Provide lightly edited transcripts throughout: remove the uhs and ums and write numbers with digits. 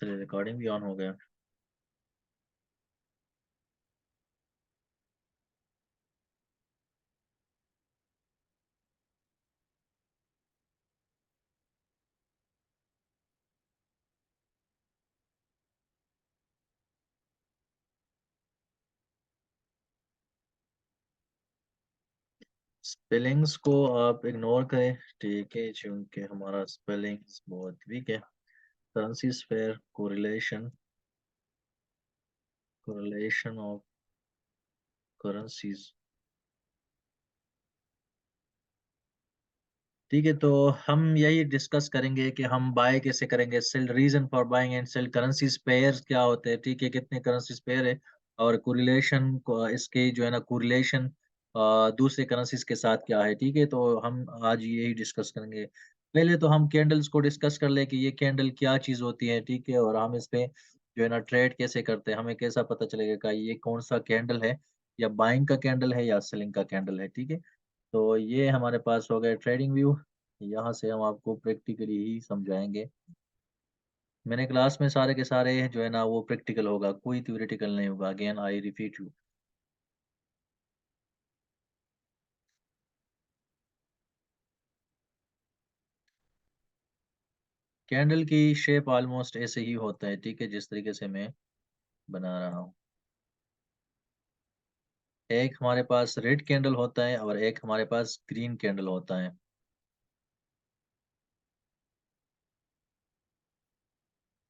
चलिए रिकॉर्डिंग भी ऑन हो गया। स्पेलिंग्स को आप इग्नोर करें, ठीक है, क्योंकि हमारा स्पेलिंग्स बहुत वीक है। Currency pair, correlation, correlation of currencies. ठीक है, तो हम यही डिस्कस करेंगे कि हम बाय कैसे करेंगे, sell, reason for buying and sell, currencies pairs क्या होते हैं, ठीक है, कितने करेंसीज पेयर है, और कोरिलेशन को, इसके जो है ना कोरिलेशन दूसरे करेंसीज के साथ क्या है, ठीक है। तो हम आज यही डिस्कस करेंगे। पहले तो हम कैंडल्स को डिस्कस कर ले कि ये कैंडल क्या चीज़ होती है, ठीक है, और हम इस पे जो है ना ट्रेड कैसे करते हैं, हमें कैसा पता चलेगा कि ये कौन सा कैंडल है, या बाइंग का कैंडल है या सेलिंग का कैंडल है, ठीक है। तो ये हमारे पास हो गए ट्रेडिंग व्यू। यहाँ से हम आपको प्रैक्टिकली ही समझाएंगे। मैंने क्लास में सारे के सारे जो है ना वो प्रैक्टिकल होगा, कोई थ्योरेटिकल नहीं होगा। Again I repeat you. Candle की शेप ऑलमोस्ट ऐसे ही होता है, ठीक है, जिस तरीके से मैं बना रहा हूँ। एक हमारे पास रेड कैंडल होता है और एक हमारे पास ग्रीन कैंडल होता है।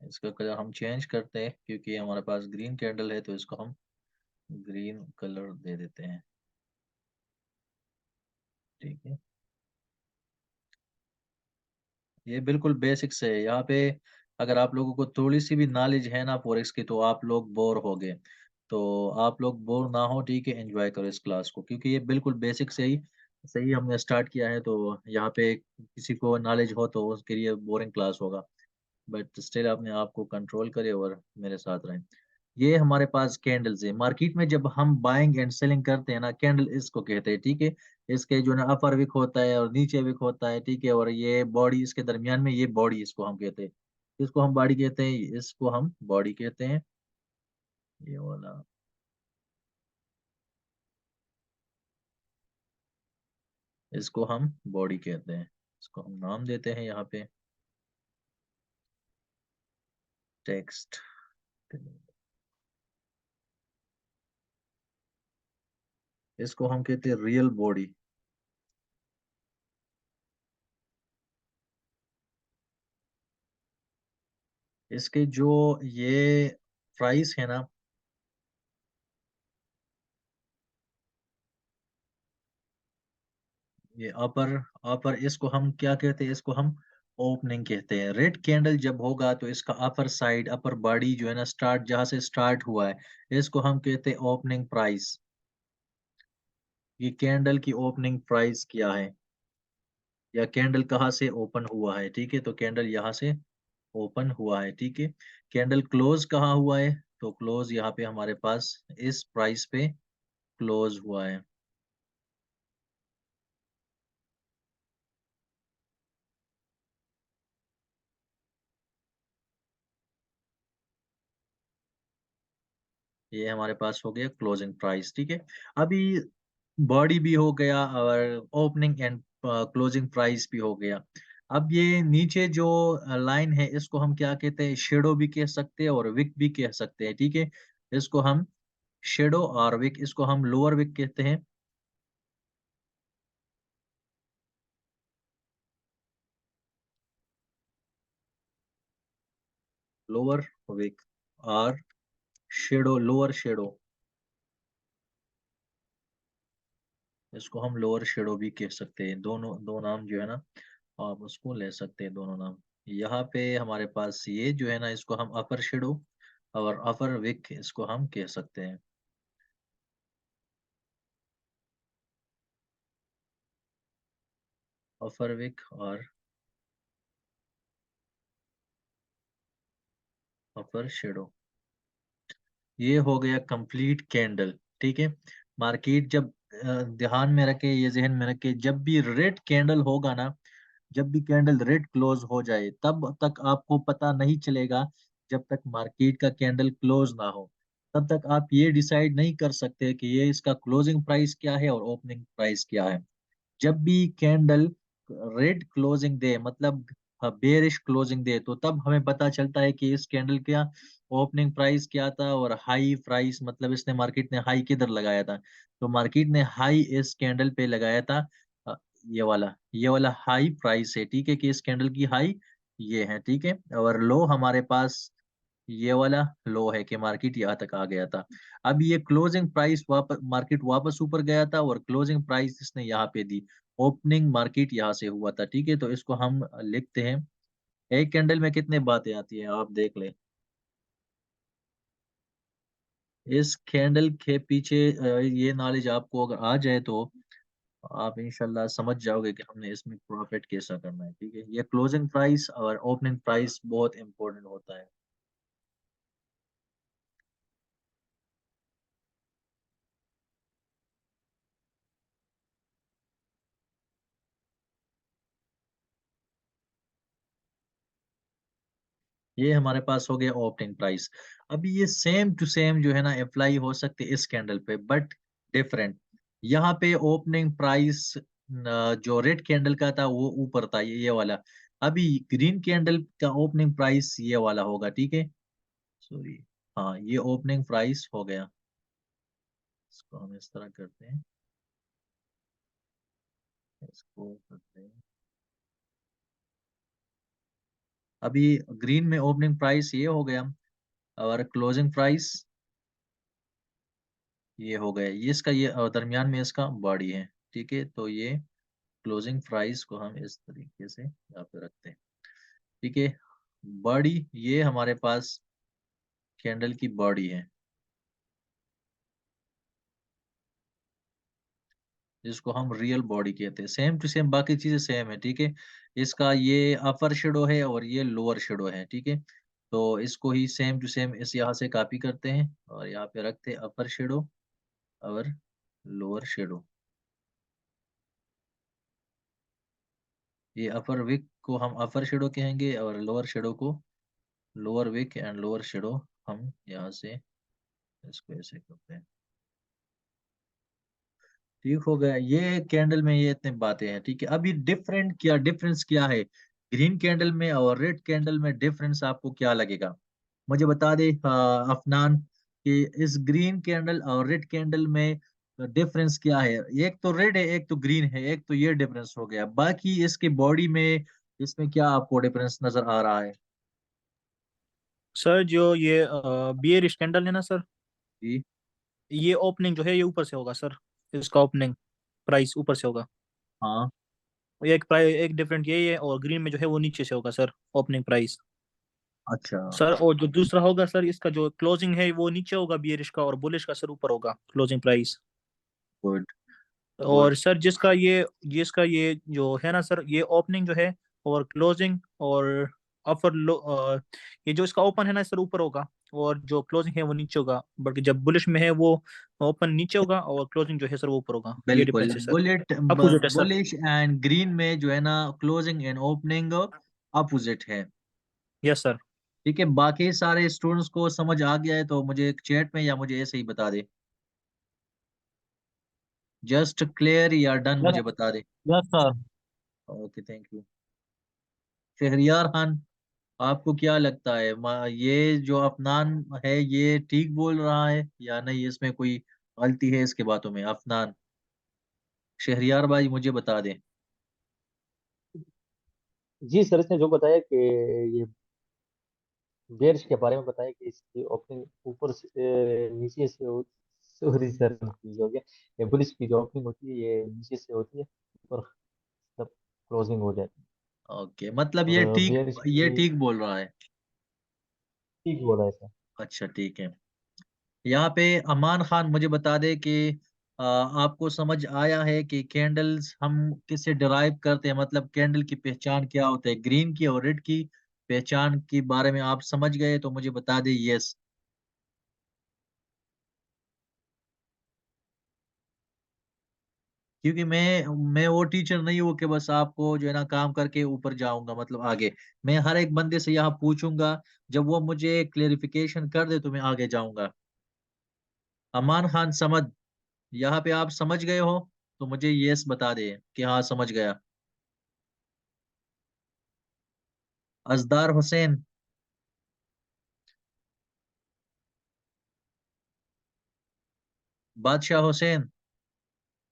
इसका कलर हम चेंज करते हैं क्योंकि हमारे पास ग्रीन कैंडल है, तो इसको हम ग्रीन कलर दे देते हैं, ठीक है। ये बिल्कुल बेसिक से है। यहाँ पे अगर आप लोगों को थोड़ी सी भी नॉलेज है ना फॉरेक्स की, तो आप लोग बोर हो गए। तो आप लोग बोर ना हो, ठीक है, एंजॉय करो इस क्लास को, क्योंकि ये बिल्कुल बेसिक से ही सही हमने स्टार्ट किया है। तो यहाँ पे किसी को नॉलेज हो तो उसके लिए बोरिंग क्लास होगा, बट स्टिल अपने आप को कंट्रोल करें और मेरे साथ रहें। ये हमारे पास कैंडल्स है। मार्केट में जब हम बाइंग एंड सेलिंग करते हैं ना, कैंडल इसको कहते हैं, ठीक है। इसके जो ना अपर विक होता है और नीचे विक होता है, ठीक है, और ये बॉडी इसके दरमियान में, ये बॉडी इसको हम कहते हैं। इसको हम बॉडी कहते हैं, इसको हम बॉडी कहते हैं, ये वाला। इसको हम बॉडी कहते हैं। इसको हम नाम देते हैं यहाँ पे टेक्स्ट। इसको हम कहते हैं रियल बॉडी। इसके जो ये प्राइस है ना, ये अपर, अपर इसको हम क्या कहते हैं, इसको हम ओपनिंग कहते हैं। रेड कैंडल जब होगा तो इसका अपर साइड, अपर बॉडी जो है ना, स्टार्ट जहां से स्टार्ट हुआ है, इसको हम कहते हैं ओपनिंग प्राइस। ये कैंडल की ओपनिंग प्राइस क्या है, या कैंडल कहाँ से ओपन हुआ है, ठीक है। तो कैंडल यहाँ से ओपन हुआ है, ठीक है। कैंडल क्लोज कहाँ हुआ है, तो क्लोज यहाँ पे हमारे पास इस प्राइस पे क्लोज हुआ है। ये हमारे पास हो गया क्लोजिंग प्राइस, ठीक है। अभी बॉडी भी हो गया और ओपनिंग एंड क्लोजिंग प्राइस भी हो गया। अब ये नीचे जो लाइन है, इसको हम क्या कहते हैं, शेडो भी कह सकते हैं और विक भी कह सकते हैं, ठीक है। इसको हम शेडो और विक, इसको हम लोअर विक कहते हैं। लोअर विक और शेडो, लोअर शेडो, इसको हम लोअर शेडो भी कह सकते हैं। दोनों दो नाम जो है ना, आप उसको ले सकते हैं, दोनों नाम। यहाँ पे हमारे पास ये जो है ना, इसको हम अपर शेडो और अपर विक इसको हम कह सकते हैं। अपर विक और अपर शेडो, ये हो गया कंप्लीट कैंडल, ठीक है। मार्केट जब ध्यान में रखे, ये जहन में रखे, जब भी रेड कैंडल होगा ना, जब भी कैंडल रेड क्लोज हो जाए, तब तक आपको पता नहीं चलेगा जब तक मार्केट का कैंडल क्लोज ना हो, तब तक आप ये डिसाइड नहीं कर सकते कि ये इसका क्लोजिंग प्राइस क्या है और ओपनिंग प्राइस क्या है। जब भी कैंडल रेड क्लोजिंग दे, मतलब बेरिश क्लोजिंग दे, तो तब हमें पता चलता है कि इस कैंडल का ओपनिंग प्राइस क्या था और हाई प्राइस, मतलब इसने मार्केट ने हाई किधर लगाया था। तो मार्केट ने हाई इस कैंडल पे लगाया था, अ, ये वाला हाई प्राइस है, ठीक है, कि इस कैंडल की हाई ये है, ठीक है, और लो हमारे पास ये वाला लो है कि मार्केट यहाँ तक आ गया था। अब ये क्लोजिंग प्राइस वापस, मार्केट वापस ऊपर गया था और क्लोजिंग प्राइस इसने यहाँ पे दी। ओपनिंग मार्केट यहाँ से हुआ था, ठीक है, तो इसको हम लिखते हैं। एक कैंडल में कितने बातें आती हैं आप देख लें। इस कैंडल के पीछे ये नॉलेज आपको अगर आ जाए तो आप इंशाल्लाह समझ जाओगे कि हमने इसमें प्रॉफिट कैसा करना है, ठीक है। ये क्लोजिंग प्राइस और ओपनिंग प्राइस बहुत इंपॉर्टेंट होता है। ये हमारे पास हो गया ओपनिंग प्राइस। अभी ये सेम टू सेम जो है ना अप्लाई हो सकते इस कैंडल पे, बट डिफरेंट। यहाँ पे ओपनिंग प्राइस जो रेड कैंडल का था वो ऊपर था, ये वाला। अभी ग्रीन कैंडल का ओपनिंग प्राइस ये वाला होगा, ठीक है। सॉरी, हाँ, ये ओपनिंग प्राइस हो गया। इसको हम इस तरह करते हैं, इसको करते हैं। अभी ग्रीन में ओपनिंग प्राइस ये हो गया और क्लोजिंग प्राइस ये हो गया। ये इसका ये दरमियान में इसका बॉडी है, ठीक है। तो ये क्लोजिंग प्राइस को हम इस तरीके से यहाँ पे रखते हैं, ठीक है। बॉडी ये हमारे पास कैंडल की बॉडी है, जिसको हम रियल बॉडी कहते हैं। सेम टू सेम बाकी चीजें सेम है, ठीक है। इसका ये अपर शेडो है और ये लोअर शेडो है, ठीक है। तो इसको ही सेम टू सेम इस यहाँ से कॉपी करते हैं और यहाँ पे रखते हैं अपर शेडो और लोअर शेडो। ये अपर विक को हम अपर शेडो कहेंगे और लोअर शेडो को lower wick and lower shadow हम यहाँ से इसको ऐसे करते हैं। ठीक हो गया। ये कैंडल में ये इतनी बातें हैं, ठीक है। अभी डिफरेंस क्या है ग्रीन कैंडल में और रेड कैंडल में, डिफरेंस आपको क्या लगेगा मुझे बता दे अफनान, कि इस ग्रीन कैंडल और रेड कैंडल में डिफरेंस क्या है। एक तो रेड है, एक तो ग्रीन है, एक तो ये डिफरेंस हो गया। बाकी इसके बॉडी में, इसमें क्या आपको डिफरेंस नजर आ रहा है। सर जो ये बियर स्कैंडल है ना सर, जी। ये ओपनिंग जो है ये ऊपर से होगा सर। इसका ओपनिंग प्राइस ऊपर से होगा। हाँ। ये एक प्राइस एक डिफरेंट यही है, और ग्रीन में जो है वो नीचे से होगा सर ओपनिंग प्राइस। अच्छा। सर और जो दूसरा होगा सर, इसका जो क्लोजिंग है वो नीचे होगा बियरिश का, और बुलिश का सर ऊपर होगा क्लोजिंग प्राइस। गुड। गुड। और सर जिसका ये जो है ना सर, ये ओपनिंग जो है और क्लोजिंग और अपर लो, ये जो इसका ओपन है ना सर ऊपर होगा, और जो क्लोजिंग है वो नीचे होगा। बल्कि जब बुलिश में है वो ओपन नीचे होगा और क्लोजिंग जो है सर वो ऊपर होगा। ये बिल्कुल। डिफरेंस है सर। बुलेट अपोजिट है सर। बुलिश एंड ग्रीन में जो है ना क्लोजिंग एंड ओपनिंग अपोजिट है, यस सर। ठीक है। बाकी सारे स्टूडेंट्स को समझ आ गया है तो मुझे चैट में या मुझे ऐसे ही बता दे, जस्ट क्लियर या डन मुझे बता दे। Yes sir. Okay, thank you. Shahryar Khan, आपको क्या लगता है ये जो अफनान है ये ठीक बोल रहा है या नहीं, इसमें कोई गलती है इसके बातों में। अफनान, शहरियार भाई मुझे बता दें। जी सर, इसने जो बताया कि ये बेयर्स के बारे में बताया कि इसकी ओपनिंग ऊपर से नीचे से सॉरी सर, confuse हो गया। ये बुलिश की जो ओपनिंग होती है ये नीचे से होती है, और तब क्लोजिंग हो जाती है। ओके, मतलब और बेयर्स ये की ठीक बोल रहा है। ठीक बोला है सर। अच्छा, ठीक है। यहाँ पे अमान खान मुझे बता दे कि आपको समझ आया है कि कैंडल्स हम किससे डिराइव करते हैं, मतलब कैंडल की पहचान क्या होता है, ग्रीन की और रेड की पहचान के बारे में आप समझ गए तो मुझे बता दे यस। क्योंकि मैं वो टीचर नहीं हूँ कि बस आपको जो है ना काम करके ऊपर जाऊंगा, मतलब आगे। मैं हर एक बंदे से यहाँ पूछूंगा, जब वो मुझे क्लेरिफिकेशन कर दे तो मैं आगे जाऊंगा। अमान खान समद, यहाँ पे आप समझ गए हो तो मुझे यस बता दे कि हाँ समझ गया। असदार हुसैन, बादशाह हुसैन,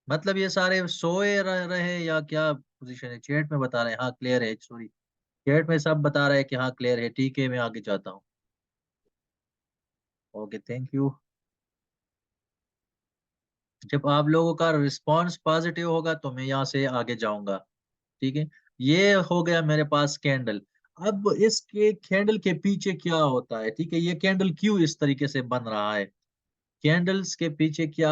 मतलब ये सारे सोए रहे या क्या पोजीशन है? चैट में बता रहे हैं हाँ क्लियर है, सॉरी। चैट में सब बता रहे हैं कि हाँ क्लियर है, ठीक है मैं आगे जाता हूँ। Okay thank you. जब आप लोगों का रिस्पांस पॉजिटिव होगा तो मैं यहाँ से आगे जाऊंगा। ठीक है, ये हो गया मेरे पास कैंडल। अब इसके कैंडल के पीछे क्या होता है? ठीक है, ये कैंडल क्यों इस तरीके से बन रहा है? कैंडल्स के पीछे क्या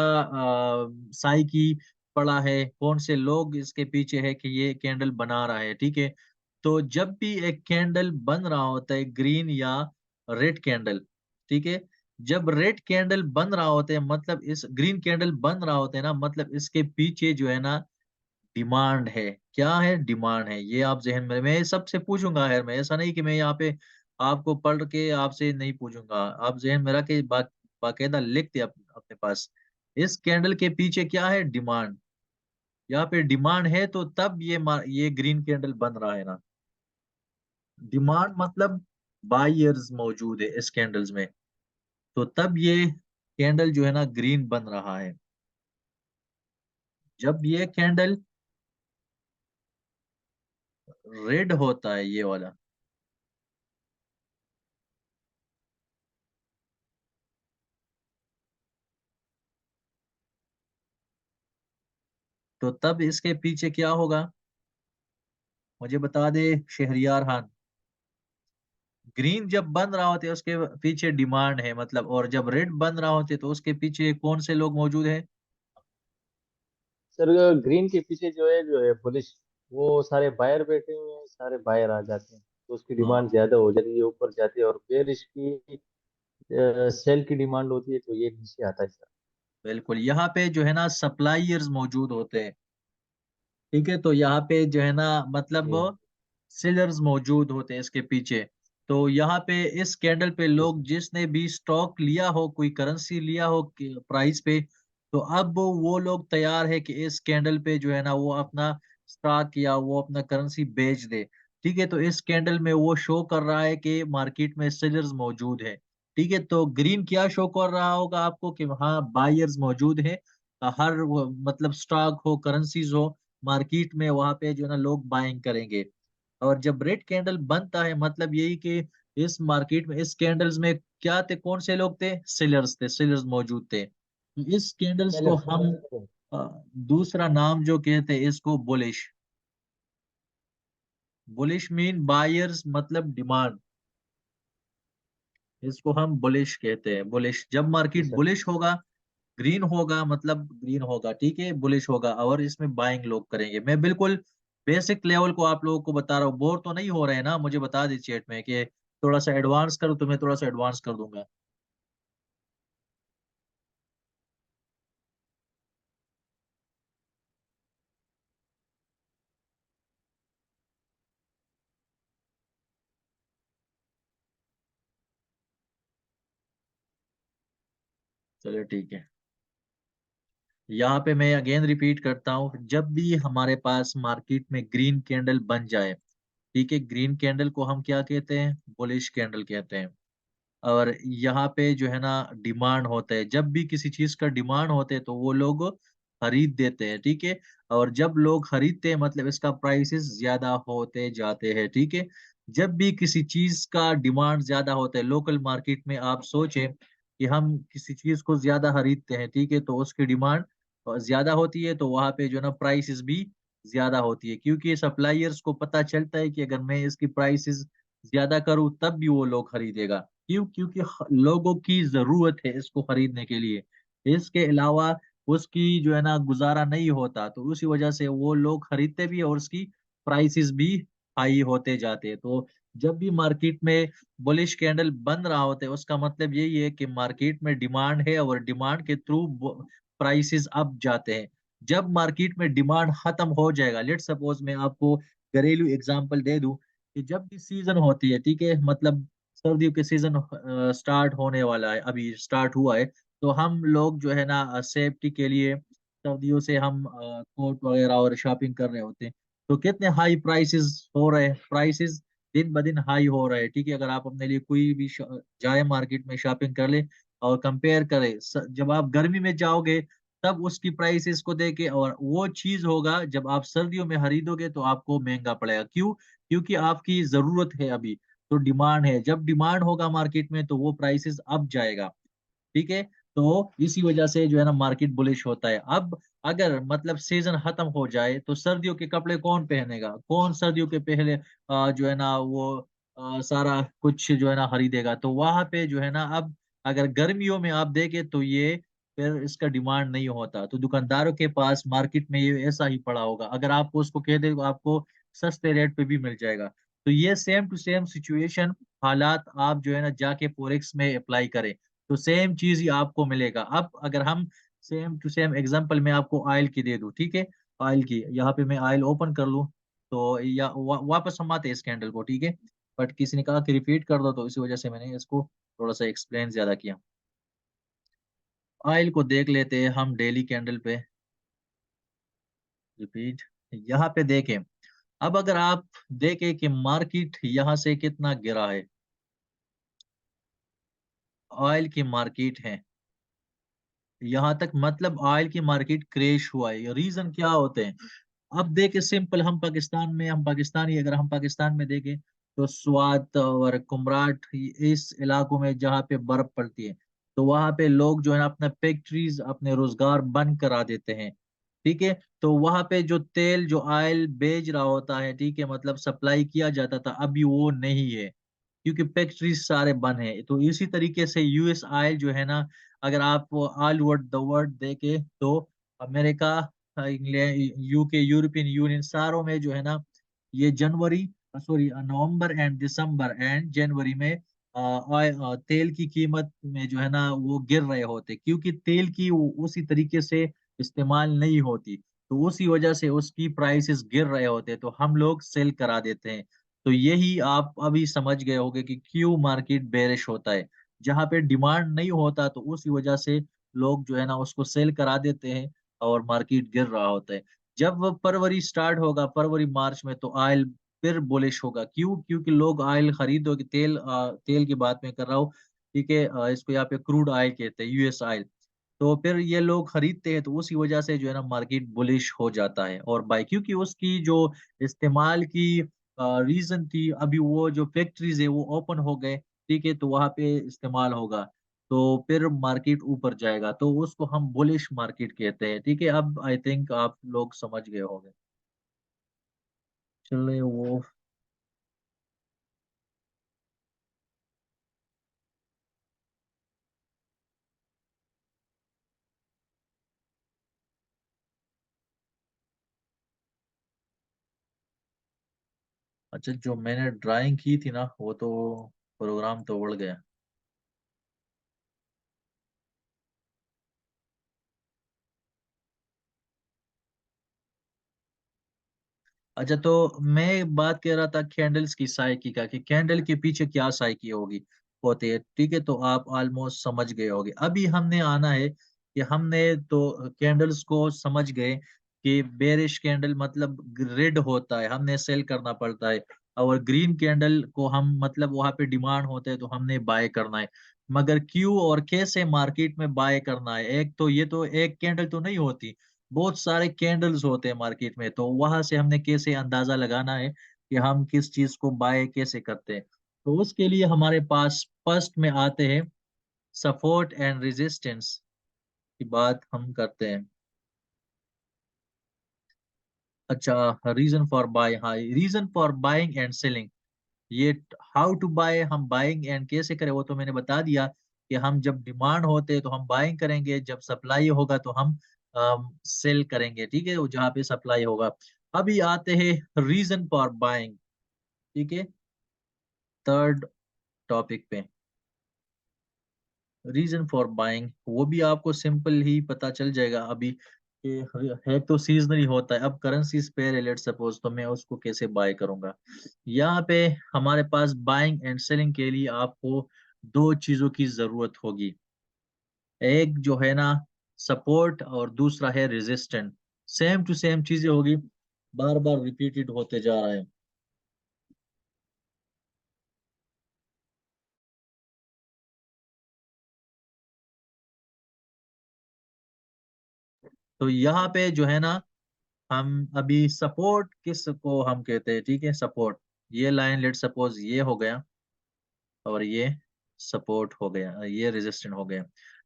साइकी पड़ा है? कौन से लोग इसके पीछे है कि ये कैंडल बना रहा है? ठीक है, तो जब भी एक कैंडल बन रहा होता है, ग्रीन या रेड कैंडल, ठीक है, जब रेड कैंडल बन रहा होता है मतलब इस ग्रीन कैंडल बन रहा होता है ना, मतलब इसके पीछे जो है ना डिमांड है। क्या है? डिमांड है। ये आप जहन में, मैं सबसे पूछूंगा है, मैं ऐसा नहीं कि मैं यहाँ पे आपको पढ़ के आपसे नहीं पूछूंगा, आप जहन में रख के बाकायदा लिख दे अपने पास। इस कैंडल के पीछे क्या है? डिमांड। यहाँ पे डिमांड है तो तब ये ग्रीन कैंडल बन रहा है ना। डिमांड मतलब बायर्स मौजूद है इस कैंडल्स में, तो तब ये कैंडल जो है ना ग्रीन बन रहा है। जब ये कैंडल रेड होता है, ये वाला, तो तब इसके पीछे क्या होगा? मुझे बता दे शहरियार खान। ग्रीन जब बन रहा होते उसके पीछे डिमांड है मतलब, और जब रेड बन रहा होते तो उसके पीछे कौन से लोग मौजूद हैं? सर ग्रीन के पीछे जो है बुलिश, वो सारे बायर बैठे हुए हैं, सारे बायर आ जाते हैं तो उसकी डिमांड हाँ ज्यादा हो जाती है, ऊपर जाती है। और बेरिश की सेल की डिमांड होती है तो ये नीचे आता है सर। बिल्कुल, यहाँ पे जो है ना सप्लायर्स मौजूद होते हैं। ठीक है, तो यहाँ पे जो है ना मतलब जी सेलर्स मौजूद होते हैं इसके पीछे। तो यहाँ पे इस कैंडल पे जी लोग सर। जिसने भी स्टॉक लिया हो, कोई करेंसी लिया हो प्राइस पे, तो अब वो लोग तैयार है कि इस कैंडल पे जो है ना वो अपना स्टॉक या वो अपना करेंसी बेच दे। ठीक है, तो इस कैंडल में वो शो कर रहा है कि मार्केट में सेलर्स मौजूद है। ठीक है, तो ग्रीन क्या शो कर रहा होगा आपको कि हाँ बायर्स मौजूद है। मतलब स्टॉक हो, करेंसीज हो मार्केट में, वहां पे जो है ना लोग बाइंग करेंगे। और जब रेड कैंडल बनता है मतलब यही कि इस मार्केट में इस कैंडल्स में क्या थे? कौन से लोग थे? सेलर्स थे, सेलर्स मौजूद थे। तो इस कैंडल्स को सेलर हम सेलर। दूसरा नाम जो कहते हैं इसको बुलिश। बुलिश मीन बायर्स मतलब डिमांड, इसको हम बुलिश कहते हैं। बुलिश, जब जी मार्केट सर। बुलिश होगा, ग्रीन होगा मतलब ग्रीन होगा, ठीक है, बुलिश होगा और इसमें बाइंग लोग करेंगे। मैं बिल्कुल बेसिक लेवल को आप लोगों को बता रहा हूँ, बोर तो नहीं हो रहे हैं ना? मुझे बता दीजिए चैट में कि थोड़ा सा एडवांस करूँ तो मैं थोड़ा सा एडवांस कर दूंगा। चलिए ठीक है, यहाँ पे मैं अगेन रिपीट करता हूँ, जब भी हमारे पास मार्केट में ग्रीन कैंडल बन जाए, ठीक है, ग्रीन कैंडल को हम क्या कहते हैं? बुलिश कैंडल कहते हैं। और यहाँ पे जो है ना डिमांड होता है, जब भी किसी चीज का डिमांड होते है तो वो लोग खरीद देते हैं। ठीक है, और जब लोग खरीदते हैं मतलब इसका प्राइसेस ज्यादा होते जाते हैं। ठीक है, जब भी किसी चीज का डिमांड ज्यादा होता है लोकल मार्केट में, आप सोचें कि हम किसी चीज को ज्यादा खरीदते हैं, ठीक है, तो उसकी डिमांड ज्यादा होती है तो वहां पे जो है ना प्राइसेस भी ज्यादा होती है, क्योंकि सप्लायर्स को पता चलता है कि अगर मैं इसकी प्राइसेस ज्यादा करूं तब भी वो लोग खरीदेगा। क्यों? क्योंकि लोगों की जरूरत है इसको खरीदने के लिए, इसके अलावा उसकी जो है ना गुजारा नहीं होता, तो उसी वजह से वो लोग खरीदते भी हैं और उसकी प्राइसेस भी हाई होते जाते हैं। तो जब भी मार्केट में बुलिश कैंडल बन रहा होता है उसका मतलब यही है कि मार्केट में डिमांड है और डिमांड के थ्रू प्राइसेस अप जाते हैं। जब मार्केट में डिमांड खत्म हो जाएगा, लेट सपोज मैं आपको घरेलू एग्जांपल दे दूं कि जब भी सीजन होती है, ठीक है, मतलब सर्दियों के सीजन स्टार्ट होने वाला है, अभी स्टार्ट हुआ है, तो हम लोग जो है ना सेफ्टी के लिए सर्दियों से हम कोट वगैरह और शॉपिंग कर रहे होते हैं। तो कितने हाई प्राइसेस हो रहे हैं, प्राइसेस दिन ब दिन हाई हो रहे हैं, ठीक है। अगर आप अपने लिए कोई भी जाए मार्केट में शॉपिंग कर ले और कंपेयर करें, जब आप गर्मी में जाओगे तब उसकी प्राइसेस को देके, और वो चीज होगा जब आप सर्दियों में खरीदोगे तो आपको महंगा पड़ेगा। क्यों? क्योंकि आपकी जरूरत है अभी, तो डिमांड है, जब डिमांड होगा मार्केट में तो वो प्राइसेस अप जाएगा, ठीक है। तो इसी वजह से जो है ना मार्केट बुलिश होता है। अब अगर मतलब सीजन खत्म हो जाए तो सर्दियों के कपड़े कौन पहनेगा, कौन सर्दियों के पहले जो है ना वो सारा कुछ जो है ना खरीदेगा। तो वहां पे जो है ना अब अगर गर्मियों में आप देखें तो ये फिर इसका डिमांड नहीं होता, तो दुकानदारों के पास मार्केट में ये ऐसा ही पड़ा होगा। अगर आपको उसको कह दे तो आपको सस्ते रेट पे भी मिल जाएगा। तो ये सेम टू सेम सिचुएशन हालात आप जो है ना जाके फोरेक्स में अप्लाई करें तो सेम चीज ही आपको मिलेगा। अब अगर हम सेम टू सेम एग्जांपल मैं आपको ऑयल की दे दूं, ठीक है, ऑयल की यहाँ पे मैं ऑयल ओपन कर लूं, तो या वापस हम आते हैं इस कैंडल को, ठीक है। बट किसी ने कहा कि रिपीट कर दो, तो इसी वजह से मैंने इसको थोड़ा सा एक्सप्लेन ज्यादा किया। ऑयल को देख लेते हैं हम डेली कैंडल पे, रिपीट, यहाँ पे देखें। अब अगर आप देखें कि मार्केट यहाँ से कितना गिरा है, ऑयल की मार्केट है यहाँ तक, मतलब ऑयल की मार्केट क्रैश हुआ है। रीजन क्या होते हैं? अब देखे सिंपल, हम पाकिस्तान में, हम पाकिस्तानी, अगर हम पाकिस्तान में देखें तो स्वात और कुमराट इस इलाकों में जहाँ पे बर्फ पड़ती है, तो वहां पे लोग जो है ना अपना फैक्ट्रीज अपने रोजगार बंद करा देते हैं, ठीक है। तो वहां पे जो तेल जो ऑयल बेच रहा होता है, ठीक है, मतलब सप्लाई किया जाता था, अभी वो नहीं है क्योंकि फैक्ट्रीज सारे बंद हैं। तो इसी तरीके से यूएस ऑयल जो है ना, अगर आप ऑल ओवर द वर्ल्ड देखे तो America, England, UK, European Union, सारों में जो है ना ये जनवरी, सॉरी, नवंबर एंड दिसंबर एंड जनवरी में तेल की कीमत में जो है ना वो गिर रहे होते, क्योंकि तेल की उसी तरीके से इस्तेमाल नहीं होती, तो उसी वजह से उसकी प्राइसेस गिर रहे होते, तो हम लोग सेल करा देते हैं। तो यही आप अभी समझ गए होंगे कि क्यों मार्केट बेरिश होता है। जहाँ पे डिमांड नहीं होता तो उसी वजह से लोग जो है ना उसको सेल करा देते हैं और मार्केट गिर रहा होता है। जब फरवरी स्टार्ट होगा, फरवरी मार्च में, तो ऑयल फिर बुलिश होगा। क्यों? क्योंकि लोग ऑयल खरीदोगे, तेल की बात मैं कर रहा हूँ, ठीक है। इसको यहाँ पे क्रूड ऑयल कहते हैं, यूएस ऑयल। तो फिर ये लोग खरीदते हैं, तो उसी वजह से जो है ना मार्केट बुलिश हो जाता है। और बाय क्योंकि उसकी जो इस्तेमाल की रीजन थी, अभी वो जो फैक्ट्रीज है वो ओपन हो गए, ठीक है, तो वहां पे इस्तेमाल होगा, तो फिर मार्केट ऊपर जाएगा, तो उसको हम बुलिश मार्केट कहते हैं, ठीक है। अब आई थिंक आप लोग समझ गए होंगे। चलिए वो, अच्छा, जो मैंने ड्राइंग की थी ना वो तो प्रोग्राम तो उड़ गया। अच्छा, तो मैं बात कर रहा था कैंडल्स की साइकी का, कि कैंडल के पीछे क्या साइकी होगी, होती है, ठीक है। तो आप ऑलमोस्ट समझ गए होगे। अभी हमने आना है कि हमने तो कैंडल्स को समझ गए कि बेरिश कैंडल मतलब रेड होता है, हमने सेल करना पड़ता है, और ग्रीन कैंडल को हम मतलब वहां पे डिमांड होते हैं तो हमने बाय करना है। मगर क्यों और कैसे मार्केट में बाय करना है? एक तो ये तो एक कैंडल तो नहीं होती, बहुत सारे कैंडल्स होते हैं मार्केट में, तो वहां से हमने कैसे अंदाजा लगाना है कि हम किस चीज को बाय कैसे करते हैं। तो उसके लिए हमारे पास फर्स्ट में आते हैं सपोर्ट एंड रेजिस्टेंस की बात हम करते हैं। अच्छा, रीजन फॉर बाय, हाँ, reason for buying and selling, ये हाउ टू बाय, हम बाइंग एंड कैसे करें वो तो मैंने बता दिया कि हम जब डिमांड होते हैं तो हम बाइंग करेंगे, जब सप्लाई होगा तो हम सेल करेंगे, ठीक है, वो जहाँ पे सप्लाई होगा। अभी आते हैं रीजन फॉर बाइंग, ठीक है, थर्ड टॉपिक पे। रीजन फॉर बाइंग वो भी आपको सिंपल ही पता चल जाएगा अभी। कि है तो सीजनली होता है। अब करेंसी पेयर है लेट सपोज, तो मैं उसको कैसे बाय करूंगा? यहाँ पे हमारे पास बाइंग एंड सेलिंग के लिए आपको दो चीजों की जरूरत होगी। एक जो है ना सपोर्ट, और दूसरा है रेजिस्टेंट। सेम टू सेम चीजें होगी, बार बार रिपीटेड होते जा रहा है। तो यहाँ पे जो है ना, हम अभी सपोर्ट किस को हम कहते हैं, ठीक है, सपोर्ट। ये लाइन लेट सपोज ये हो गया, और ये सपोर्ट हो गया, ये रेजिस्टेंट हो गया।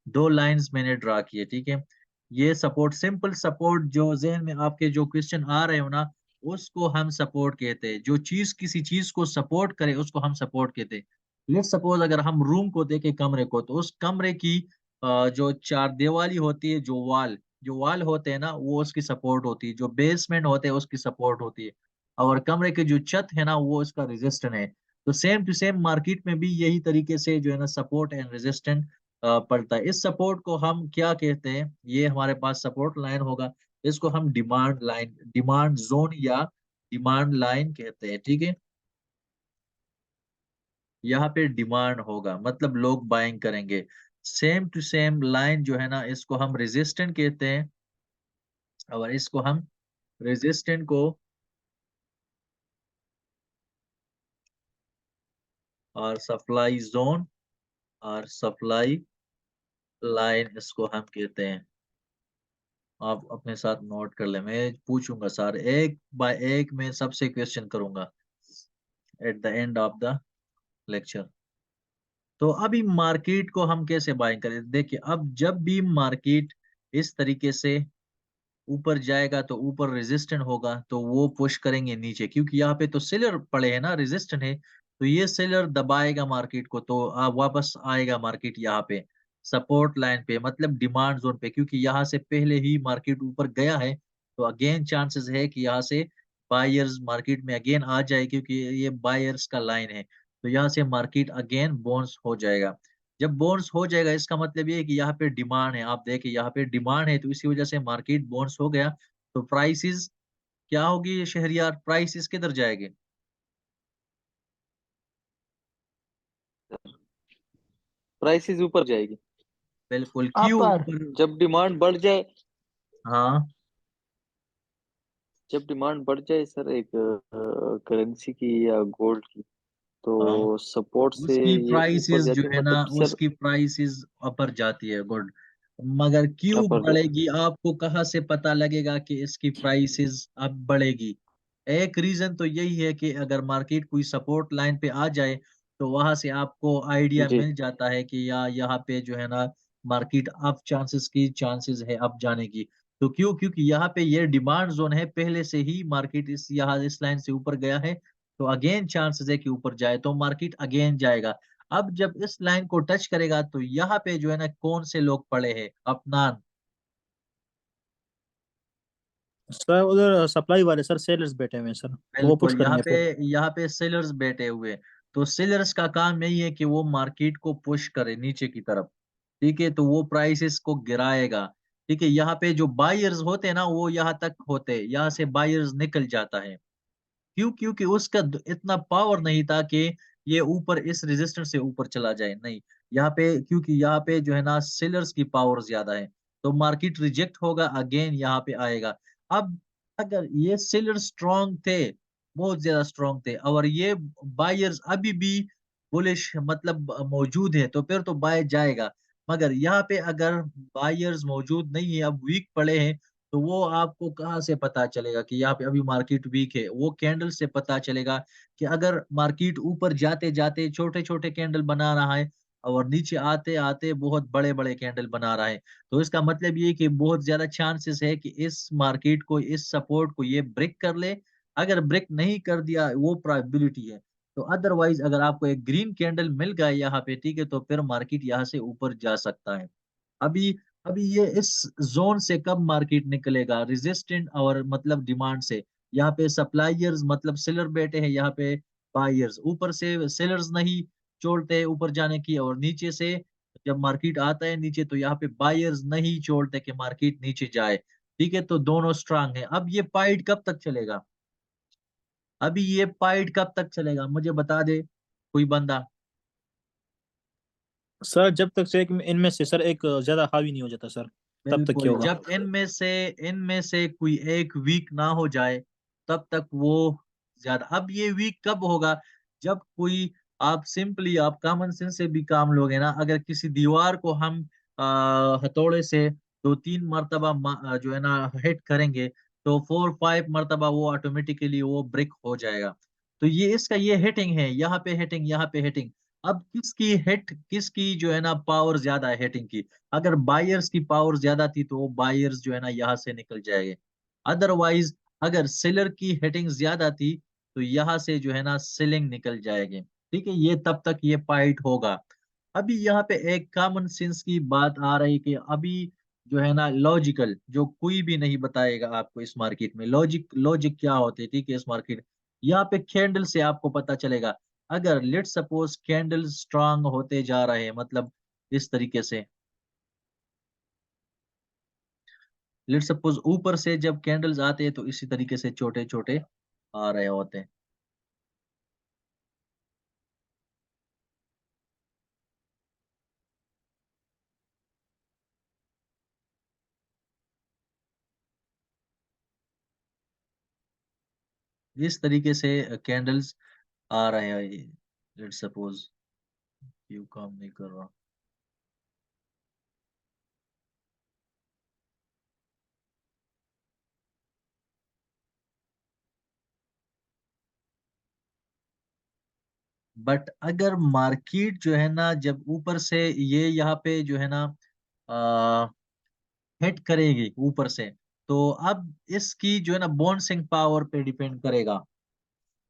दो लाइंस मैंने ड्रा किए, ठीक है। ये सपोर्ट, सिंपल सपोर्ट जो जहन में आपके जो क्वेश्चन आ रहे हो ना, उसको हम सपोर्ट कहते हैं। जो चीज किसी चीज को सपोर्ट करे उसको हम सपोर्ट कहते हैं। लेट सपोज अगर हम रूम को देखें, कमरे को, तो उस कमरे की जो चार दीवारी होती है, जो वाल होते हैं ना, वो उसकी सपोर्ट होती है। जो बेसमेंट होते हैं उसकी सपोर्ट होती है। और कमरे की जो छत है ना, वो इसका रेजिस्टेंस है। तो सेम टू सेम मार्केट में भी यही तरीके से जो है ना सपोर्ट एंड रेजिस्टेंट पड़ता है। इस सपोर्ट को हम क्या कहते हैं? ये हमारे पास सपोर्ट लाइन होगा, इसको हम डिमांड लाइन, डिमांड जोन या डिमांड लाइन कहते हैं, ठीक है। यहाँ पे डिमांड होगा, मतलब लोग बाइंग करेंगे। सेम टू सेम लाइन जो है ना, इसको हम रेजिस्टेंट कहते हैं, और इसको हम रेजिस्टेंट को और सप्लाई जोन और सप्लाई लाइन इसको हम कहते हैं। आप अपने साथ नोट कर ले, मैं पूछूंगा सर, एक बाय एक मैं सबसे क्वेश्चन करूंगा at the end of the lecture. तो अभी मार्केट को हम कैसे बाइंग करें? देखिए, अब जब भी मार्केट इस तरीके से ऊपर जाएगा तो ऊपर रेजिस्टेंट होगा, तो वो पुश करेंगे नीचे, क्योंकि यहाँ पे तो सेलर पड़े हैं ना, रेजिस्टेंट है। तो ये सेलर दबाएगा मार्केट को, तो वापस आएगा मार्केट यहाँ पे सपोर्ट लाइन पे, मतलब डिमांड जोन पे, क्योंकि यहाँ से पहले ही मार्केट ऊपर गया है। तो अगेन चांसेस है कि यहाँ से बायर्स मार्केट में अगेन आ जाए, क्योंकि ये बायर्स का लाइन है। तो यहाँ से मार्केट अगेन बोन्स हो जाएगा। जब बोन्स हो जाएगा, इसका मतलब ये है कि यहाँ पे डिमांड है। आप देखिए, यहाँ पे डिमांड है, तो इसी वजह से मार्केट बोन्स हो गया। तो प्राइसेस क्या होगी ये शहरियार, प्राइसेस किधर जाएंगे? प्राइसेस ऊपर जाएगी। बिल्कुल, क्यों अपर। ऊपर? जब डिमांड बढ़ जाए, हाँ जब डिमांड बढ़ जाए सर एक करेंसी की या गोल्ड की, हाँ, तो सपोर्ट से उसकी ये ऊपर प्राइसेस जो जाती है, है ना, मतलब सर उसकी प्राइसेस अपर जाती है, गुड। मगर क्यों अपर जाती बढ़ेगी, आपको कहाँ से पता लगेगा कि इसकी प्राइसेस अब बढ़ेगी? एक रीजन तो यही है कि अगर मार्केट कोई सपोर्ट लाइन पे आ जाए, तो वहां से आपको है आइडिया जी। मिल जाता है कि यहाँ पे जो है ना मार्केट अप चांसेस है अप जाने की। तो क्यों? क्योंकि यहाँ पे ये डिमांड जोन है, पहले से ही मार्केट इस लाइन से ऊपर गया है। तो अगेन चांसेस है कि ऊपर जाए, तो मार्केट अगेन जाएगा। अब जब इस लाइन को टच करेगा, तो यहाँ पे जो है ना कौन से लोग पड़े हैं? अपना, सर उधर सप्लाई वाले सर सेलर्स बैठे हुए हैं सर, तो वो पुश बिल्कुल, करेंगे फिर। यहाँ पे सेलर्स बैठे हुए। तो सेलर्स का काम यही है कि वो मार्केट को पुश करे नीचे की तरफ, ठीक है। तो वो प्राइसेस को गिराएगा, ठीक है। यहाँ पे जो बायर्स होते हैं ना, वो यहाँ तक होते हैं, यहाँ से बायर्स निकल जाता है। क्यों? क्योंकि उसका इतना पावर नहीं था कि ये ऊपर इस रेजिस्टेंस से ऊपर चला जाए, नहीं। यहाँ पे क्योंकि यहाँ पे जो है ना सेलर्स की पावर ज्यादा है, तो मार्केट रिजेक्ट होगा, अगेन यहाँ पे आएगा। अब अगर ये सेलर स्ट्रांग थे, बहुत ज्यादा स्ट्रांग थे, और ये बायर्स अभी भी बुलिश मतलब मौजूद है, तो फिर तो बाय जाएगा। मगर यहाँ पे अगर बायर्स मौजूद नहीं है, अब वीक पड़े हैं, तो वो आपको कहाँ से पता चलेगा कि यहाँ पे अभी मार्केट वीक है? वो कैंडल से पता चलेगा कि अगर मार्केट ऊपर जाते जाते छोटे छोटे कैंडल बना रहा है, और नीचे आते आते बहुत बड़े बड़े कैंडल बना रहा है, तो इसका मतलब ये कि बहुत ज्यादा चांसेस है कि इस मार्केट को, इस सपोर्ट को ये ब्रेक कर ले। अगर ब्रेक नहीं कर दिया, वो प्रोबेबिलिटी है। तो अदरवाइज अगर आपको एक ग्रीन कैंडल मिल गया यहाँ पे, ठीक है, तो फिर मार्केट यहाँ से ऊपर जा सकता है। अभी अभी ये इस जोन से कब मार्केट निकलेगा? रेजिस्टेंट और मतलब डिमांड से। यहाँ पे सप्लायर्स मतलब सेलर बैठे हैं, यहाँ पे बायर्स। ऊपर से सेलर्स नहीं छोड़ते ऊपर जाने की, और नीचे से जब मार्केट आता है नीचे, तो यहाँ पे बायर्स नहीं छोड़ते कि मार्केट नीचे जाए, ठीक है, तो दोनों स्ट्रांग है। अब ये पाइड कब तक चलेगा? अभी ये पाइड कब तक चलेगा, मुझे बता दे कोई बंदा। सर जब तक से इनमें से सर एक ज्यादा हावी नहीं हो जाता सर, तब तक क्या बिल्कुल, होगा? जब इनमें से कोई एक वीक ना हो जाए तब तक वो ज्यादा। अब ये वीक कब होगा? जब कोई, आप सिंपली आप कॉमन सेंस से भी काम लोगे ना, अगर किसी दीवार को हम हथौड़े से 2-3 मरतबा जो है ना हिट करेंगे, तो 4-5 मरतबा वो ऑटोमेटिकली वो ब्रेक हो जाएगा। तो ये इसका ये हिटिंग है, यहाँ पे हिटिंग, यहाँ पे हिटिंग। अब किसकी जो है ना पावर ज्यादा है हिटिंग की? अगर बायर्स की पावर ज्यादा थी तो वो बायर्स जो है ना यहाँ से निकल जाएंगे। अदरवाइज अगर सेलर की हिटिंग ज्यादा थी तो यहाँ से जो है ना सेलिंग निकल जाएगी। ठीक है, ये तब तक ये फाइट होगा। अभी यहाँ पे एक कॉमन सेंस की बात आ रही कि अभी जो है ना लॉजिकल, जो कोई भी नहीं बताएगा आपको इस मार्केट में, लॉजिक लॉजिक क्या होते हैं, ठीक है, इस मार्केट यहाँ पे कैंडल से आपको पता चलेगा। अगर लेट सपोज कैंडल स्ट्रांग होते जा रहे हैं, मतलब इस तरीके से, लेट सपोज ऊपर से जब कैंडल्स आते हैं तो इसी तरीके से छोटे छोटे आ रहे होते हैं। इस तरीके से कैंडल्स आ रहे हैं। लेट सपोज क्यों काम नहीं कर रहा? बट अगर मार्केट जो है ना जब ऊपर से ये यहाँ पे जो है ना हिट करेगी ऊपर से, तो अब इसकी जो है ना बाउंसिंग पावर पे डिपेंड करेगा।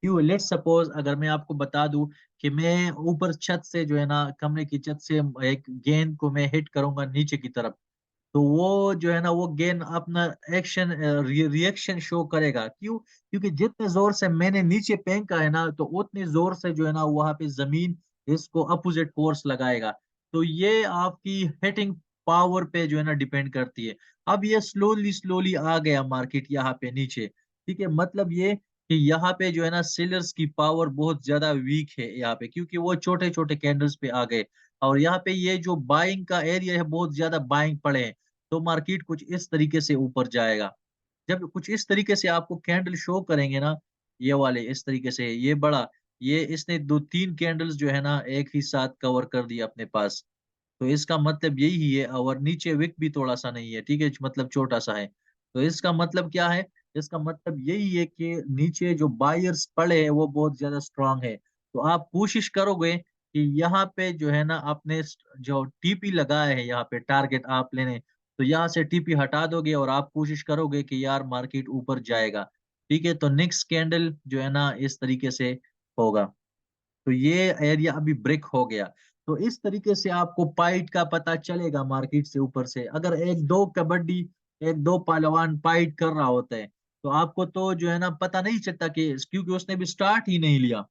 क्यों? लेट सपोज अगर मैं आपको बता दूं कि मैं ऊपर छत से जो है ना कमरे की छत से एक गेंद को मैं हिट करूंगा नीचे की तरफ, तो वो जो है ना वो गेंद अपना एक्शन रिएक्शन शो करेगा। क्यों? क्योंकि जितने जोर से मैंने नीचे फेंका है ना, तो उतनी जोर से जो है ना वहां पे जमीन इसको अपोजिट फोर्स लगाएगा। तो ये आपकी हिटिंग पावर पे जो है ना डिपेंड करती है। अब ये स्लोली स्लोली आ गया मार्केट यहाँ पे नीचे, ठीक है, मतलब ये कि यहाँ पे जो है ना सेलर्स की पावर बहुत ज्यादा वीक है यहाँ पे, क्योंकि वो छोटे छोटे कैंडल्स पे आ गए। और यहाँ पे ये जो बाइंग का एरिया है बहुत ज्यादा बाइंग पड़े हैं, तो मार्केट कुछ इस तरीके से ऊपर जाएगा। जब कुछ इस तरीके से आपको कैंडल शो करेंगे ना, ये वाले इस तरीके से, ये बड़ा, ये इसने 2-3 कैंडल्स जो है ना एक ही साथ कवर कर दिया अपने पास, तो इसका मतलब यही है। और नीचे विक भी थोड़ा सा नहीं है, ठीक है, मतलब छोटा सा है। तो इसका मतलब क्या है? इसका मतलब यही है कि नीचे जो बायर्स पड़े हैं वो बहुत ज्यादा स्ट्रांग है। तो आप कोशिश करोगे कि यहाँ पे जो है ना अपने जो टीपी लगाए हैं यहाँ पे टारगेट आप लेने, तो यहाँ से टीपी हटा दोगे और आप कोशिश करोगे कि यार मार्केट ऊपर जाएगा। ठीक है, तो नेक्स्ट कैंडल जो है ना इस तरीके से होगा। तो ये एरिया अभी ब्रेक हो गया। तो इस तरीके से आपको पाइट का पता चलेगा मार्केट से ऊपर से। अगर एक दो पहलवान पाइट कर रहा होता है, तो आपको तो जो है ना पता नहीं चलता कि, क्योंकि उसने भी स्टार्ट ही नहीं लिया,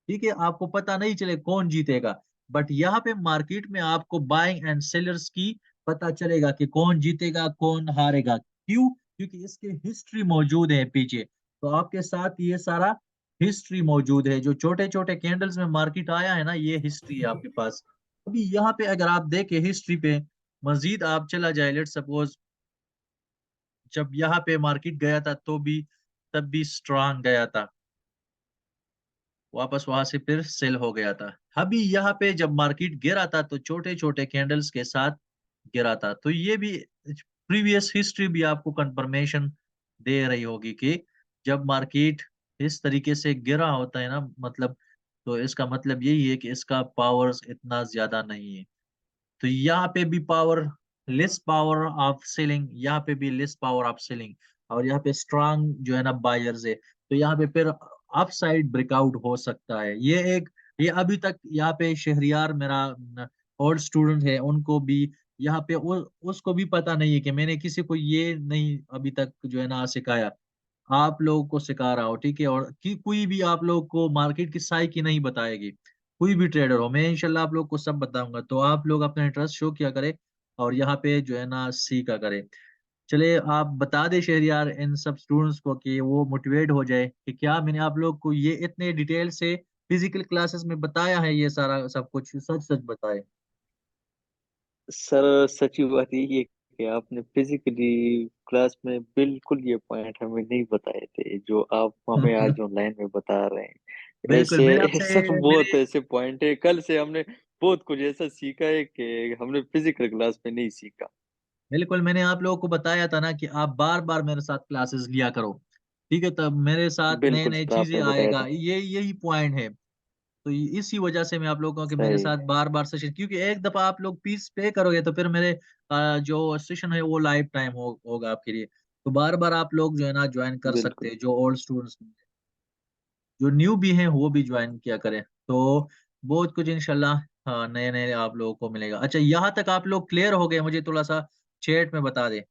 ठीक है, आपको पता नहीं चले कौन जीतेगा। बट यहाँ पे मार्केट में आपको बाइंग एंड सेलर्स की पता चलेगा कि कौन जीतेगा कौन हारेगा। क्यों? क्योंकि इसके हिस्ट्री मौजूद है पीछे। तो आपके साथ ये सारा हिस्ट्री मौजूद है, जो छोटे छोटे कैंडल्स में मार्केट आया है ना, ये हिस्ट्री है आपके पास। अभी यहाँ पे अगर आप देखें हिस्ट्री पे, मजीद आप चला जाए, लेट सपोज जब यहाँ पे मार्केट गया था तो भी, तब भी स्ट्रांग गया था, वापस वहां से फिर सेल हो गया था। अभी यहाँ पे जब मार्केट गिरा था तो छोटे छोटे कैंडल्स के साथ गिरा था। तो ये भी प्रीवियस हिस्ट्री भी आपको कंफर्मेशन दे रही होगी कि जब मार्केट इस तरीके से गिरा होता है ना, मतलब, तो इसका मतलब यही है कि इसका पावर्स इतना ज्यादा नहीं है। तो यहाँ पे भी power, less power of selling, यहाँ पे भी लेस पावर ऑफ सेलिंग, और यहाँ पे स्ट्रांग जो है ना बायर्स है। तो यहाँ पे फिर अप साइड ब्रेकआउट हो सकता है। ये अभी तक यहाँ पे शहरियार मेरा ओल्ड स्टूडेंट है, उनको भी यहाँ पे उसको भी पता नहीं है कि मैंने किसी को ये नहीं अभी तक जो है ना सिखाया, आप लोगों को सिखा रहा हूँ, ठीक है। और कि कोई भी आप लोग को मार्केट की साइकी नहीं बताएगी, कोई भी ट्रेडर हो, मैं इंशाल्लाह आप लोग को सब बताऊंगा। तो आप लोग अपना इंटरेस्ट शो किया करें और यहाँ पे जो है ना सीखा करें। चले आप बता दे शहरियार इन सब स्टूडेंट्स को कि वो मोटिवेट हो जाए कि क्या मैंने आप लोग को ये इतने डिटेल से फिजिकल क्लासेस में बताया है, ये सारा सब कुछ सच सच बताए। सर सच्ची बात यही है कि आपने फिजिकली क्लास में बिल्कुल ये पॉइंट हमें नहीं बताए थे जो आप हमें आज ऑनलाइन में बता रहे हैं। बिल्कुल मैंने ऐसे आपसे सर बहुत मेरे ऐसे पॉइंट है, कल से हमने बहुत कुछ ऐसा सीखा है कि हमने फिजिकल क्लास में नहीं सीखा। बिल्कुल मैंने आप लोगों को बताया था ना कि आप बार बार मेरे साथ क्लासेस लिया करो, ठीक है, तब मेरे साथ नए बिल्कुल नए सर चीजें आपने बताया आएगा, था। ये यही पॉइंट है। तो इसी वजह से मैं आप लोगों को कि मेरे सही। साथ बार बार सेशन, क्योंकि एक दफा आप लोग फीस पे करोगे तो फिर मेरे जो सेशन है वो लाइफ टाइम होगा आपके लिए। तो बार बार आप लोग जो है ना ज्वाइन कर सकते बिल्कुल। हैं, जो ओल्ड स्टूडेंट्स, जो न्यू भी हैं वो भी ज्वाइन किया करें। तो बहुत कुछ इंशाल्लाह हाँ नए नए आप लोगों को मिलेगा। अच्छा यहाँ तक आप लोग क्लियर हो गए, मुझे थोड़ा सा चैट में बता दे।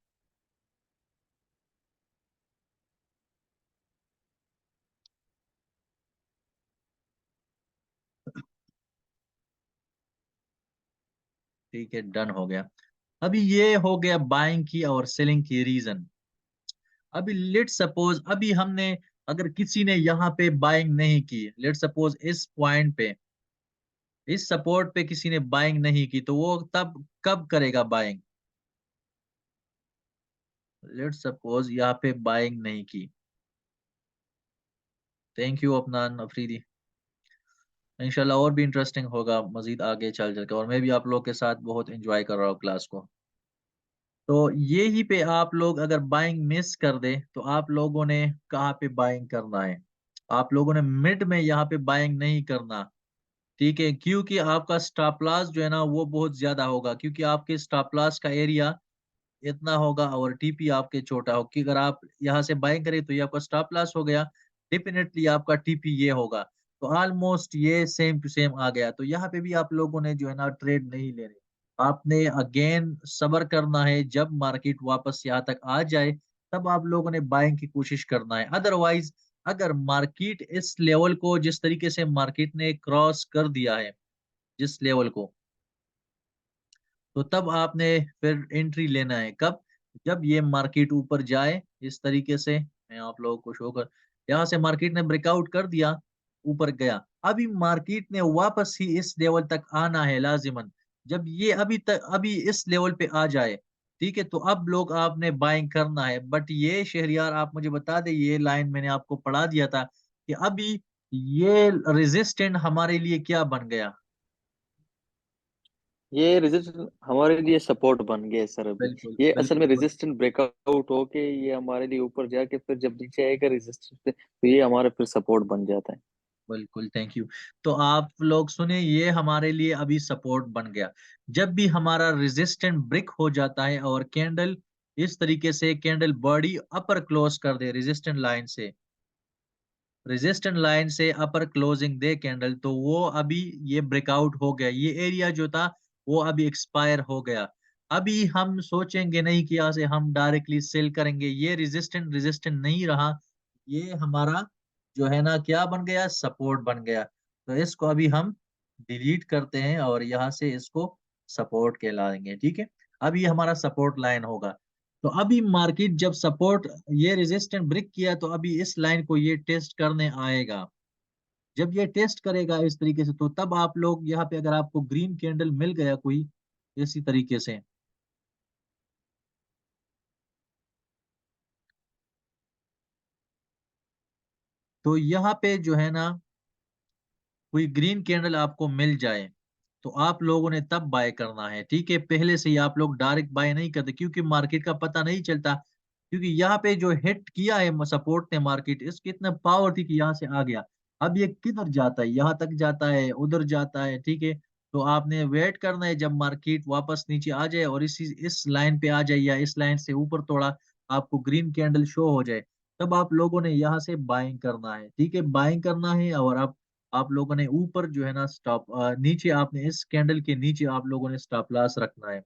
ठीक है, डन हो गया। अभी ये हो गया बाइंग की और सेलिंग की रीजन। अभी लेट सपोज अभी हमने, अगर किसी ने यहाँ पे बाइंग नहीं की, लेट सपोज इस पॉइंट पे, इस सपोर्ट पे किसी ने बाइंग नहीं की, तो वो तब कब करेगा बाइंग। लेट सपोज यहाँ पे बाइंग नहीं की। Thank you Afnan Afridi. इंशाल्लाह और भी इंटरेस्टिंग होगा मजीद आगे चल चल के, और मैं भी आप लोग के साथ बहुत एंजॉय कर रहा हूँ क्लास को। तो यही पे आप लोग अगर बाइंग मिस कर दे तो आप लोगों ने कहाँ पे बाइंग करना है। आप लोगों ने मिड में यहाँ पे बाइंग नहीं करना, ठीक है, क्योंकि आपका स्टॉप लॉस जो है ना वो बहुत ज्यादा होगा, क्योंकि आपके स्टॉप लॉस का एरिया इतना होगा और टीपी आपके छोटा हो, कि अगर आप यहाँ से बाइंग करें तो ये आपका स्टॉप लॉस हो गया, डेफिनेटली आपका टीपी ये होगा। तो ऑलमोस्ट ये सेम टू सेम आ गया। तो यहाँ पे भी आप लोगों ने जो है ना ट्रेड नहीं लेने, आपने अगेन सब्र करना है, जब मार्केट वापस यहाँ तक आ जाए तब आप लोगों ने बाइंग की कोशिश करना है। अदरवाइज अगर मार्केट इस लेवल को, जिस तरीके से मार्केट ने क्रॉस कर दिया है जिस लेवल को, तो तब आपने फिर एंट्री लेना है कब, जब ये मार्केट ऊपर जाए इस तरीके से। मैं आप लोगों को शो कर, यहाँ से मार्केट ने ब्रेकआउट कर दिया, ऊपर गया, अभी मार्केट ने वापस ही इस लेवल तक आना है लाजिमन। जब ये अभी इस लेवल पे आ जाए, ठीक है, तो अब लोग आपने बाइंग करना है। बट ये शहरियार आप मुझे बता दे, ये लाइन मैंने आपको पढ़ा दिया था कि अभी ये रेजिस्टेंट हमारे लिए क्या बन गया। ये रेजिस्टेंस हमारे लिए सपोर्ट बन गया है सर अभी। बिल्कुल ये असल में बिल्कुल रेजिस्टेंस ब्रेकआउट होके ये हमारे लिए ऊपर जाके फिर जब नीचे आएगा रेजिस्टेंस पे तो ये हमारा फिर सपोर्ट बन जाता है। बिल्कुल थैंक यू। तो आप लोग सुने, ये हमारे लिए अभी सपोर्ट बन गया। जब भी हमारा रेजिस्टेंट ब्रेक हो जाता है और कैंडल इस तरीके से कैंडल बॉडी अपर क्लोज कर दे रेजिस्टेंट लाइन से, रेजिस्टेंट लाइन से अपर क्लोजिंग दे कैंडल, तो वो अभी ये ब्रेकआउट हो गया, ये एरिया जो था वो अभी एक्सपायर हो गया। अभी हम सोचेंगे नहीं कि यहाँ से हम डायरेक्टली सेल करेंगे, ये रेजिस्टेंट रेजिस्टेंट नहीं रहा, ये हमारा जो है ना क्या बन गया, सपोर्ट बन गया। तो इसको अभी हम डिलीट करते हैं और यहाँ से इसको सपोर्ट कहलाएंगे, ठीक है। अब ये हमारा सपोर्ट लाइन होगा। तो अभी मार्केट जब सपोर्ट, ये रेजिस्टेंट ब्रेक किया, तो अभी इस लाइन को ये टेस्ट करने आएगा। जब ये टेस्ट करेगा इस तरीके से, तो तब आप लोग यहाँ पे अगर आपको ग्रीन कैंडल मिल गया कोई इसी तरीके से, तो यहाँ पे जो है ना कोई ग्रीन कैंडल आपको मिल जाए, तो आप लोगों ने तब बाय करना है, ठीक है। पहले से ही आप लोग डायरेक्ट बाय नहीं करते, क्योंकि मार्केट का पता नहीं चलता। क्योंकि यहाँ पे जो हिट किया है सपोर्ट ने मार्केट, इसकी इतना पावर थी कि यहाँ से आ गया। अब ये किधर जाता है, यहाँ तक जाता है, उधर जाता है, ठीक है। तो आपने वेट करना है जब मार्केट वापस नीचे आ जाए और इस लाइन पे आ जाए या इस लाइन से ऊपर थोड़ा आपको ग्रीन कैंडल शो हो जाए, तब आप लोगों ने यहाँ से बाइंग करना है, ठीक है, बाइंग करना है। और आप लोगों ने ऊपर जो है ना स्टॉप, नीचे आपने इस कैंडल के नीचे आप लोगों ने स्टॉप लॉस रखना है।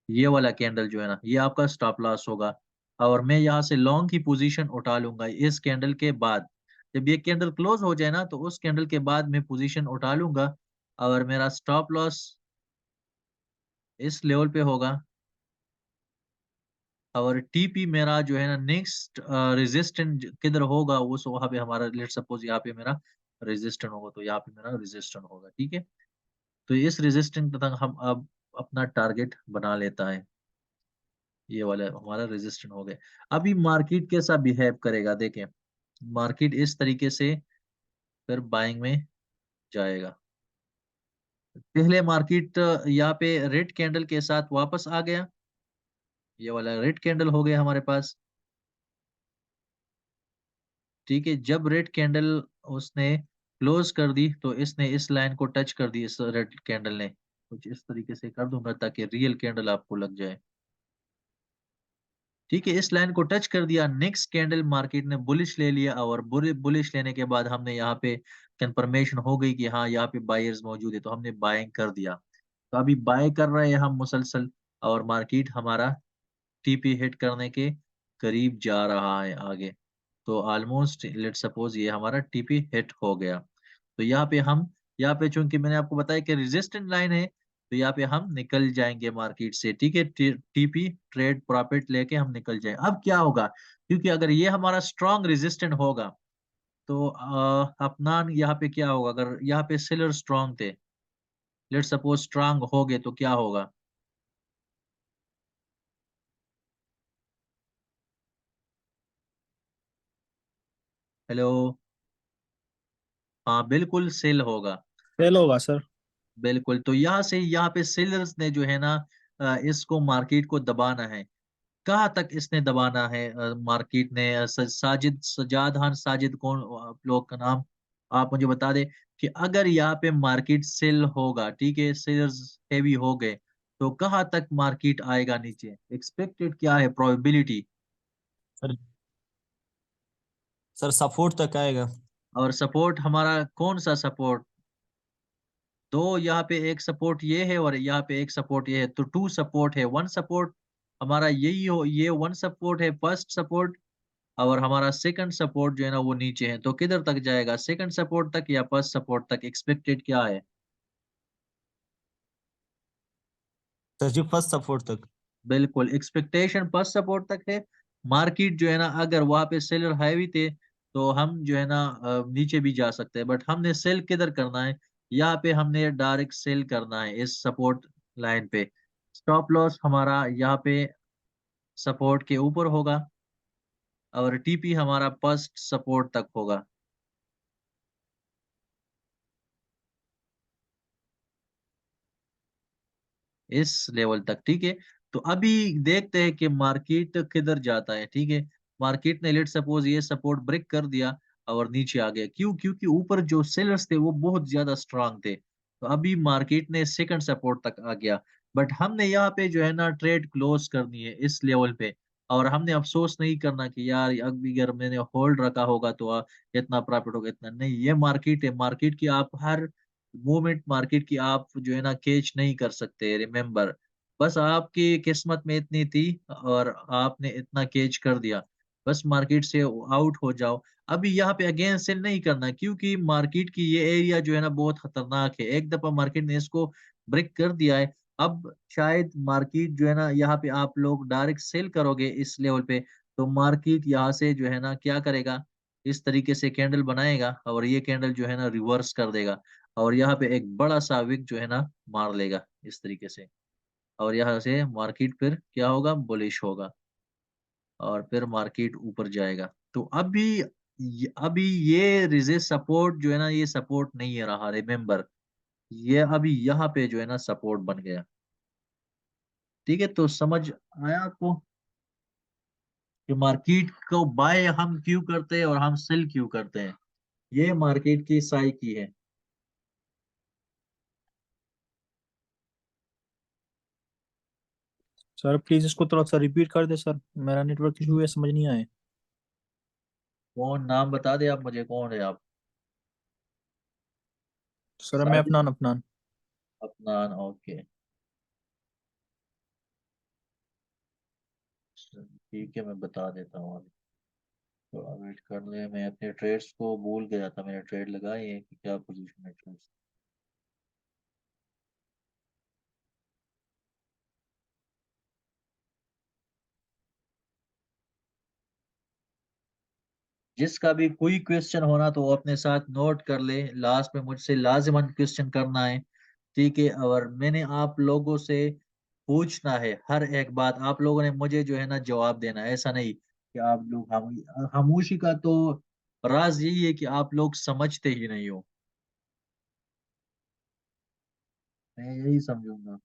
ये वाला कैंडल जो है ना ये आपका स्टॉप लॉस होगा। और मैं यहाँ से लॉन्ग की पोजीशन उठा लूंगा इस कैंडल के बाद। जब ये कैंडल क्लोज हो जाए ना, तो उस कैंडल के बाद मैं पोजीशन उठा लूंगा और मेरा स्टॉप लॉस इस लेवल पे होगा। और टीपी मेरा जो है ना नेक्स्ट रेजिस्टेंट किधर होगा, वो सो वहाँ पे हमारा लेट सपोज यहाँ पे मेरा रेजिस्टेंट होगा, तो यहाँ पे मेरा रेजिस्टेंट होगा, ठीक है। तो इस रेजिस्टेंट तक हम अब अपना टारगेट बना लेता है, ये वाला हमारा रेजिस्टेंट हो गया। अभी मार्केट कैसा बिहेव करेगा देखें, मार्केट इस तरीके से फिर बाइंग में जाएगा। पहले मार्केट यहाँ पे रेड कैंडल के साथ वापस आ गया, ये वाला रेड कैंडल हो गया हमारे पास, ठीक है। जब रेड कैंडल उसने क्लोज कर दी तो इसने इस लाइन को टच कर दी, इस रेड कैंडल ने, कुछ इस तरीके से कर दूंगा ताकि रियल कैंडल आपको लग जाए, ठीक है। इस लाइन को टच कर दिया, नेक्स्ट कैंडल मार्केट ने बुलिश ले लिया, और बुलिश लेने के बाद हमने यहाँ पे कंफर्मेशन हो गई कि हाँ यहाँ पे बायर्स मौजूद है, तो हमने बाइंग कर दिया। तो अभी बाय कर रहे हैं हम मुसलसल, और मार्केट हमारा टीपी हिट करने के करीब जा रहा है आगे। तो ऑलमोस्ट लेट सपोज ये हमारा टीपी हिट हो गया। तो यहाँ पे चूंकि मैंने आपको बताया कि रेजिस्टेंट लाइन है, तो यहाँ पे हम निकल जाएंगे मार्केट से, ठीक है। टीपी ट्रेड प्रॉफिट लेके हम निकल जाए। अब क्या होगा, क्योंकि अगर ये हमारा स्ट्रॉन्ग रेजिस्टेंट होगा तो अपना यहाँ पे क्या होगा, अगर यहाँ पे सेलर स्ट्रॉन्ग थे, लेट सपोज स्ट्रॉन्ग हो गए, तो क्या होगा, हेलो, हाँ बिल्कुल सेल होगा, फेल होगा सर। बिल्कुल। तो यहाँ से यहाँ पे सेलर्स ने जो है ना इसको मार्केट को दबाना है। कहाँ तक इसने दबाना है मार्केट ने, साजिद सजाद खान, साजिद कौन आप लोग का नाम, आप मुझे बता दे कि अगर यहाँ पे मार्केट सेल होगा, ठीक है, सेलर्स हैवी हो गए, तो कहाँ तक मार्केट आएगा नीचे, एक्सपेक्टेड क्या है प्रोबेबिलिटी। सर सर सपोर्ट तक आएगा। और सपोर्ट हमारा कौन सा सपोर्ट, दो यहाँ पे एक सपोर्ट ये है और यहाँ पे एक सपोर्ट ये है, तो टू सपोर्ट है, वन सपोर्ट हमारा यही हो, ये वन सपोर्ट है फर्स्ट सपोर्ट, और हमारा सेकंड सपोर्ट जो है ना वो नीचे है। तो किधर तक जाएगा, सेकंड सपोर्ट तक या फर्स्ट सपोर्ट तक, एक्सपेक्टेड क्या है। सर जी फर्स्ट सपोर्ट तक। बिल्कुल एक्सपेक्टेशन फर्स्ट सपोर्ट तक है। मार्केट जो है ना अगर वहां पे सेलर हैवी थे, तो हम जो है ना नीचे भी जा सकते हैं, बट हमने सेल किधर करना है, यहाँ पे हमने डायरेक्ट सेल करना है इस सपोर्ट लाइन पे। स्टॉप लॉस हमारा यहाँ पे सपोर्ट के ऊपर होगा, और टीपी हमारा फर्स्ट सपोर्ट तक होगा, इस लेवल तक, ठीक है। तो अभी देखते हैं कि मार्केट किधर जाता है, ठीक है। मार्केट ने लेट सपोज ये सपोर्ट ब्रेक कर दिया और नीचे आ गया, क्यों, क्योंकि ऊपर जो सेलर्स थे वो बहुत ज्यादा स्ट्रांग थे। तो अभी मार्केट ने सेकंड सपोर्ट तक आ गया, बट हमने यहाँ पे जो है ना ट्रेड क्लोज करनी है इस लेवल पे, और हमने अफसोस नहीं करना कि यार अगर मैंने होल्ड रखा होगा तो इतना प्रॉफिट होगा, इतना नहीं। ये मार्केट है, मार्केट की आप हर मूवमेंट, मार्केट की आप जो है ना कैच नहीं कर सकते, रिमेम्बर। बस आपकी किस्मत में इतनी थी और आपने इतना कैच कर दिया, बस मार्केट से आउट हो जाओ। अभी यहाँ पे अगेन सेल नहीं करना, क्योंकि मार्केट की ये एरिया जो है ना बहुत खतरनाक है, एक दफा मार्केट ने इसको ब्रेक कर दिया है। अब शायद मार्केट जो है ना यहाँ पे आप लोग डायरेक्ट सेल करोगे इस लेवल पे, तो मार्केट यहाँ से जो है ना क्या करेगा, इस तरीके से कैंडल बनाएगा, और ये कैंडल जो है ना रिवर्स कर देगा, और यहाँ पे एक बड़ा सा विक जो है ना मार लेगा इस तरीके से, और यहाँ से मार्केट फिर क्या होगा, बुलिश होगा, और फिर मार्केट ऊपर जाएगा। तो अभी ये रिजेक्ट सपोर्ट जो है ना ये सपोर्ट नहीं है रहा, रिमेम्बर। ये अभी यहाँ पे जो है ना सपोर्ट बन गया, ठीक है। तो समझ आया आपको कि मार्केट को बाय हम क्यों करते हैं और हम सेल क्यों करते हैं, ये मार्केट की साइकी है। सर प्लीज इसको थोड़ा सा रिपीट कर दे सर, मेरा नेटवर्क इशू है, समझ नहीं आए। कौन, नाम बता दे आप मुझे, कौन है आप। सर मैं साजिद, अपनान अपनान। अफनान, ओके, ठीक है, मैं बता देता हूँ अभी। थोड़ा वेट कर ले, मैं अपने ट्रेड्स को भूल गया था, मैंने ट्रेड लगाई है कि क्या पोजीशन है ट्रेड्स। जिसका भी कोई क्वेश्चन होना तो वो अपने साथ नोट कर ले, लास्ट में मुझसे लाजिमन क्वेश्चन करना है, ठीक है। और मैंने आप लोगों से पूछना है हर एक बात, आप लोगों ने मुझे जो है ना जवाब देना है, ऐसा नहीं कि आप लोग खामोशी का तो राज यही है कि आप लोग समझते ही नहीं हो, मैं यही समझूंगा।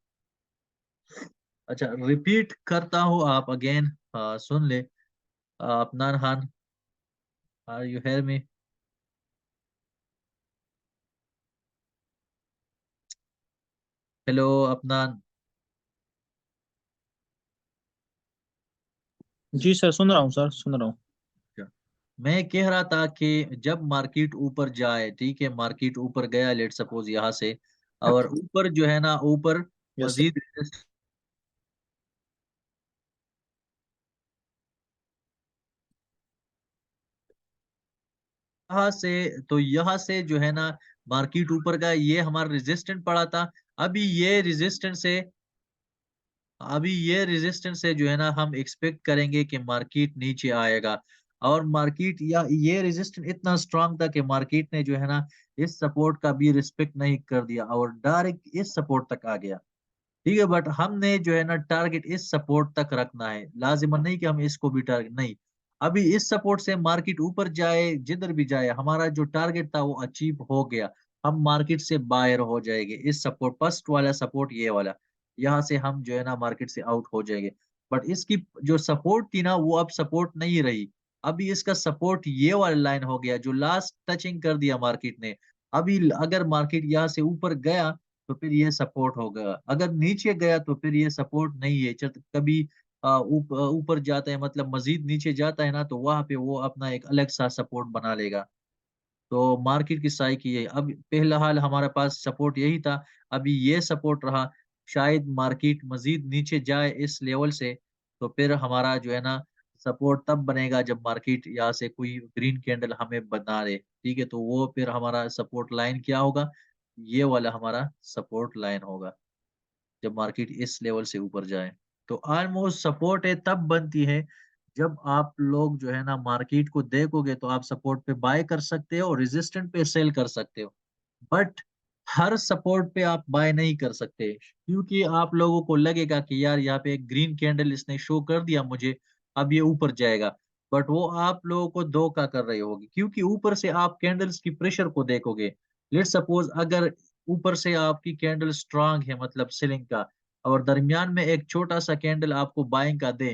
अच्छा, रिपीट करता हूँ, आप अगेन सुन ले। Afnan Khan, are you hear me? Hello Afnan. जी सर, सुन रहा हूँ सर, सुन रहा हूँ। अच्छा, मैं कह रहा था कि जब मार्केट ऊपर जाए, ठीक है, मार्केट ऊपर गया लेट सपोज यहाँ से, और ऊपर जो है ना, ऊपर यस सर। मजीद यहाँ से, तो यहाँ से जो है ना मार्केट ऊपर गया, ये हमारा रेजिस्टेंट पड़ा था। अभी ये रेजिस्टेंस से अभी ये रेजिस्टेंस है जो है ना, हम एक्सपेक्ट करेंगे कि मार्केट नीचे आएगा। और मार्केट या ये रेजिस्टेंस इतना स्ट्रांग था कि मार्केट ने जो है ना इस सपोर्ट का भी रिस्पेक्ट नहीं कर दिया और डायरेक्ट इस सपोर्ट तक आ गया, ठीक है। बट हमने जो है ना टारगेट इस सपोर्ट तक रखना है, लाजिमन नहीं कि हम इसको भी टारगेट नहीं। अभी इस सपोर्ट से मार्केट ऊपर जाए, जिधर भी जाए, हमारा जो टारगेट था वो अचीव हो गया, हम मार्केट से बाहर हो जाएंगे। इस सपोर्ट, फर्स्ट वाला सपोर्ट ये वाला, यहाँ से हम जो है ना मार्केट से आउट हो जाएंगे। बट इसकी जो सपोर्ट थी ना वो अब सपोर्ट नहीं रही, अभी इसका सपोर्ट ये वाला लाइन हो गया जो लास्ट टचिंग कर दिया मार्केट ने। अभी अगर मार्केट यहाँ से ऊपर गया तो फिर ये सपोर्ट होगा, अगर नीचे गया तो फिर ये सपोर्ट नहीं है। कभी ऊपर जाता है, मतलब मजीद नीचे जाता है ना, तो वहां पे वो अपना एक अलग सा सपोर्ट बना लेगा। तो मार्केट की साइकिल है, अब पहला हाल हमारे पास सपोर्ट यही था, अभी ये सपोर्ट रहा। शायद मार्केट मजीद नीचे जाए इस लेवल से, तो फिर हमारा जो है ना सपोर्ट तब बनेगा जब मार्केट यहाँ से कोई ग्रीन कैंडल हमें बना दे, ठीक है। तो वो फिर हमारा सपोर्ट लाइन क्या होगा, ये वाला हमारा सपोर्ट लाइन होगा जब मार्केट इस लेवल से ऊपर जाए। तो ऑलमोस्ट सपोर्ट है तब बनती है जब आप लोग जो है ना मार्केट को देखोगे तो आप सपोर्ट पे बाय कर सकते हो और रेजिस्टेंट पे सेल कर सकते हो। बट हर सपोर्ट पे आप बाय नहीं कर सकते, क्योंकि आप लोगों को लगेगा कि यार यहाँ पे एक ग्रीन कैंडल इसने शो कर दिया मुझे, अब ये ऊपर जाएगा। बट वो आप लोगों को धोखा कर रही होगी, क्योंकि ऊपर से आप कैंडल्स की प्रेशर को देखोगे। लेट सपोज अगर ऊपर से आपकी कैंडल स्ट्रांग है, मतलब सेलिंग का, और दरमियान में एक छोटा सा कैंडल आपको बाइंग का दे,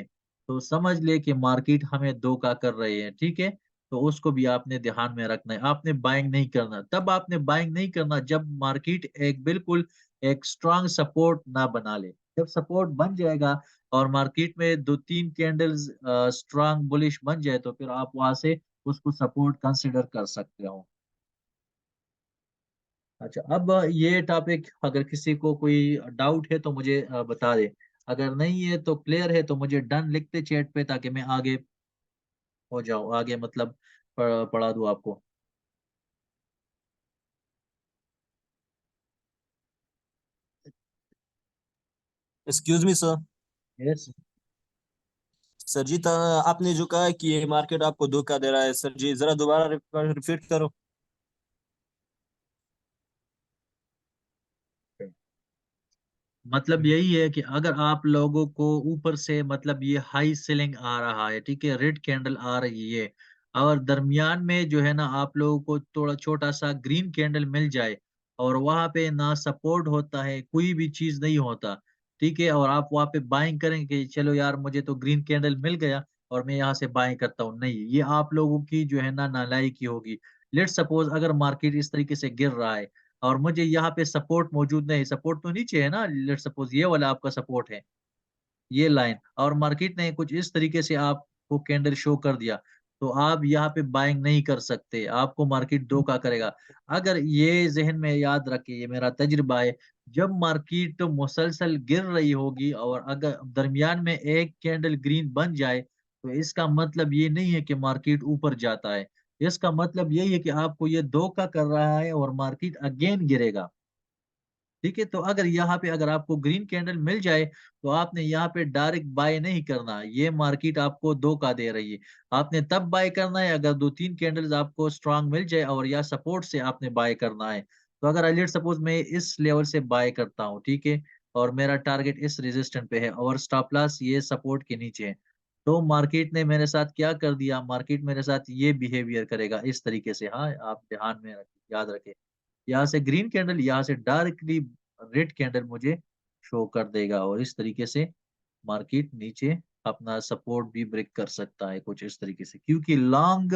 तो समझ ले कि मार्केट हमें धोखा कर रहे हैं, ठीक है। तो उसको भी आपने ध्यान में रखना है, आपने बाइंग नहीं करना। तब आपने बाइंग नहीं करना जब मार्केट एक बिल्कुल एक स्ट्रांग सपोर्ट ना बना ले। जब सपोर्ट बन जाएगा और मार्केट में दो तीन कैंडल्स स्ट्रांग बुलिश बन जाए, तो फिर आप वहां से उसको सपोर्ट कंसिडर कर सकते हो। अच्छा, अब ये टॉपिक अगर किसी को कोई डाउट है तो मुझे बता दे, अगर नहीं है तो क्लियर है तो मुझे डन लिखते चैट पे, ताकि मैं आगे हो जाऊं, आगे मतलब पढ़ा दूं आपको। Excuse me sir. Yes. Sir जी, आपने जो कहा कि ये मार्केट आपको धोखा दे रहा है, सर जी जरा दोबारा रिपीट करो। मतलब यही है कि अगर आप लोगों को ऊपर से मतलब ये हाई सेलिंग आ रहा है, ठीक है, रेड कैंडल आ रही है, और दरमियान में जो है ना आप लोगों को थोड़ा छोटा सा ग्रीन कैंडल मिल जाए, और वहां पे ना सपोर्ट होता है, कोई भी चीज नहीं होता, ठीक है, और आप वहां पे बाइंग करेंगे कि चलो यार मुझे तो ग्रीन कैंडल मिल गया और मैं यहाँ से बाइंग करता हूँ, नहीं, ये आप लोगों की जो है ना नालायकी होगी। लेट सपोज अगर मार्केट इस तरीके से गिर रहा है और मुझे यहाँ पे सपोर्ट मौजूद नहीं, सपोर्ट तो नीचे है ना, लेट सपोज ये वाला आपका सपोर्ट है, ये लाइन, और मार्केट ने कुछ इस तरीके से आपको कैंडल शो कर दिया, तो आप यहाँ पे बाइंग नहीं कर सकते, आपको मार्केट धोखा करेगा। अगर ये जहन में याद रखे, ये मेरा तजुर्बा है, जब मार्केट मुसलसल गिर रही होगी और अगर दरमियान में एक कैंडल ग्रीन बन जाए, तो इसका मतलब ये नहीं है कि मार्केट ऊपर जाता है, इसका मतलब यही है कि आपको ये धोखा कर रहा है और मार्केट अगेन गिरेगा। ठीक है। तो अगर यहाँ पे अगर आपको ग्रीन कैंडल मिल जाए तो आपने यहाँ पे डायरेक्ट बाय नहीं करना, ये मार्केट आपको धोखा दे रही है। आपने तब बाय करना है अगर 2-3 कैंडल्स आपको स्ट्रांग मिल जाए और या सपोर्ट से आपने बाय करना है। तो अगर लेट्स सपोज मैं इस लेवल से बाय करता हूँ, ठीक है, और मेरा टारगेट इस रेजिस्टेंट पे है और स्टॉप लॉस ये सपोर्ट के नीचे है, तो मार्केट ने मेरे साथ क्या कर दिया, मार्केट मेरे साथ ये बिहेवियर करेगा इस तरीके से। हाँ, आप ध्यान में याद रखें, यहाँ से ग्रीन कैंडल, यहाँ से डायरेक्टली रेड कैंडल मुझे शो कर देगा और इस तरीके से मार्केट नीचे अपना सपोर्ट भी ब्रेक कर सकता है कुछ इस तरीके से, क्योंकि लॉन्ग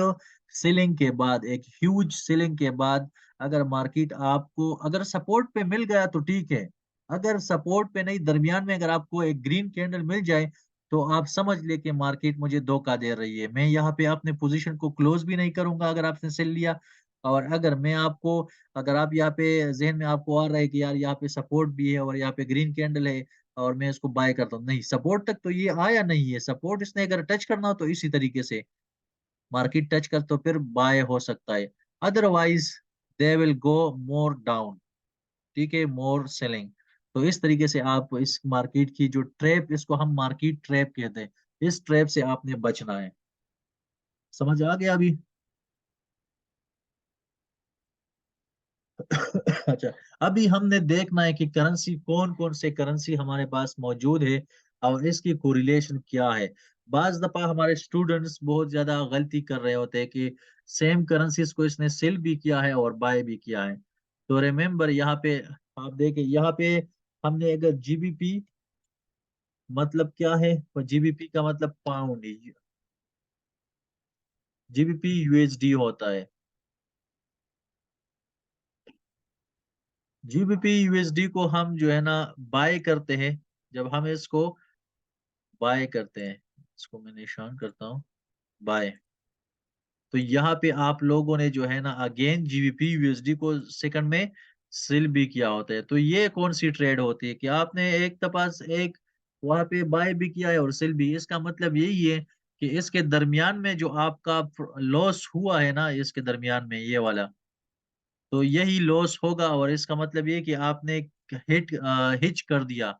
सेलिंग के बाद, एक ह्यूज सेलिंग के बाद अगर मार्केट आपको अगर सपोर्ट पे मिल गया तो ठीक है, अगर सपोर्ट पे नहीं, दरमियान में अगर आपको एक ग्रीन कैंडल मिल जाए तो आप समझ ले कि मार्केट मुझे धोखा दे रही है। मैं यहाँ पे अपने पोजीशन को क्लोज भी नहीं करूंगा अगर आपने सेल लिया। और अगर मैं आपको, अगर आप यहाँ पे जहन में आपको आ रहा है कि यार यहाँ पे सपोर्ट भी है और यहाँ पे ग्रीन कैंडल है और मैं इसको बाय करता हूँ, नहीं, सपोर्ट तक तो ये आया नहीं है, सपोर्ट इसने अगर टच करना हो तो इसी तरीके से मार्केट टच कर तो फिर बाय हो सकता है, otherwise they will go more down, ठीक है, मोर सेलिंग। तो इस तरीके से आप इस मार्केट की जो ट्रैप, इसको हम मार्केट ट्रैप कहते हैं, इस ट्रैप से आपने बचना है। समझ आ गया अभी? अच्छा, अभी हमने देखना है कि करेंसी, कौन कौन से करेंसी हमारे पास मौजूद है और इसकी कोरिलेशन क्या है। बाज दफा हमारे स्टूडेंट्स बहुत ज्यादा गलती कर रहे होते हैं कि सेम करेंसीज को इसने सेल भी किया है और बाय भी किया है। तो रिमेम्बर, यहाँ पे आप देखें, यहाँ पे हमने अगर जीबीपी मतलब क्या है, तो जीबीपी का मतलब पाउंड, जीबीपी यूएसडी होता है। जीबीपी यूएसडी को हम जो है ना बाय करते हैं, जब हम इसको बाय करते हैं, इसको मैं निशान करता हूँ, बाय। तो यहाँ पे आप लोगों ने जो है ना अगेन जीबीपी यूएसडी को सेकंड में सेल भी किया होता है। तो ये कौन सी ट्रेड होती है कि आपने एक तपास एक वहां पे बाय भी किया है और सेल भी, इसका मतलब यही है कि इसके दरमियान में जो आपका लॉस हुआ है ना, इसके दरमियान में ये वाला, तो यही लॉस होगा और इसका मतलब ये कि आपने हिट हिच कर दिया,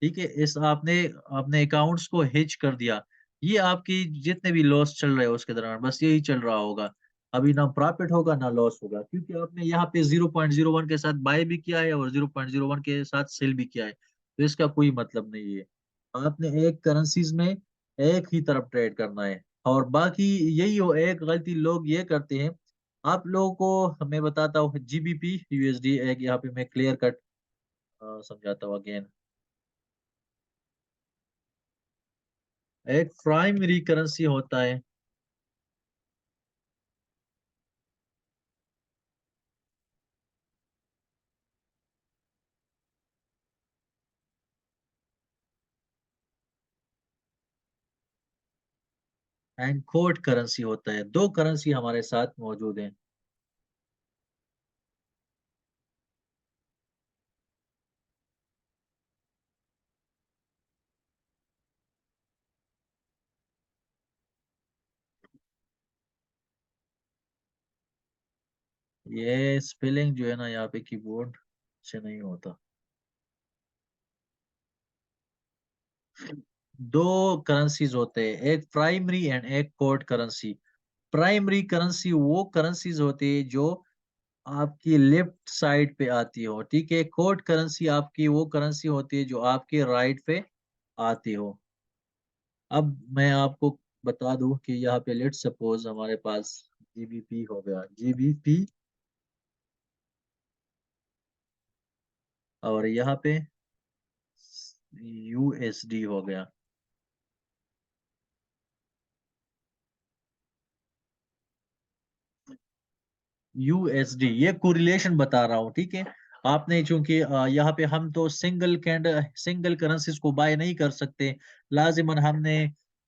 ठीक है, इस आपने अपने अकाउंट्स को हेज कर दिया। ये आपकी जितने भी लॉस चल रहे हैं उसके दौरान बस यही चल रहा होगा, अभी ना प्रॉफिट होगा ना लॉस होगा, क्योंकि आपने यहाँ पे 0.01 के साथ बाय भी किया है और 0.01 के साथ सेल भी किया है, तो इसका कोई मतलब नहीं है। आपने एक करेंसीज में एक ही तरफ ट्रेड करना है। और बाकी यही हो, एक गलती लोग ये करते हैं, आप लोगों को मैं बताता हूँ, जीबीपी यूएसडी एक यहाँ पे मैं क्लियर कट समझाता हूँ अगेन। एक प्राइमरी करेंसी होता है, एंड कोड करेंसी होता है। दो करेंसी हमारे साथ मौजूद हैं। ये स्पेलिंग जो है ना यहाँ पे कीबोर्ड से नहीं होता। दो करेंसीज होते हैं, एक प्राइमरी एंड एक कोड करेंसी। प्राइमरी करेंसी वो करेंसीज होती है जो आपकी लेफ्ट साइड पे आती हो, ठीक है। कोड करेंसी आपकी वो करेंसी होती है जो आपके राइट पे आती हो। अब मैं आपको बता दूं कि यहाँ पे लेट्स सपोज हमारे पास जीबीपी हो गया, जीबीपी, और यहाँ पे यूएसडी हो गया। यूएसडी ये कोरिलेशन बता रहा हूँ, ठीक है। आपने चूंकि यहाँ पे हम तो सिंगल करेंसीज को बाय नहीं कर सकते, लाजिमन हमने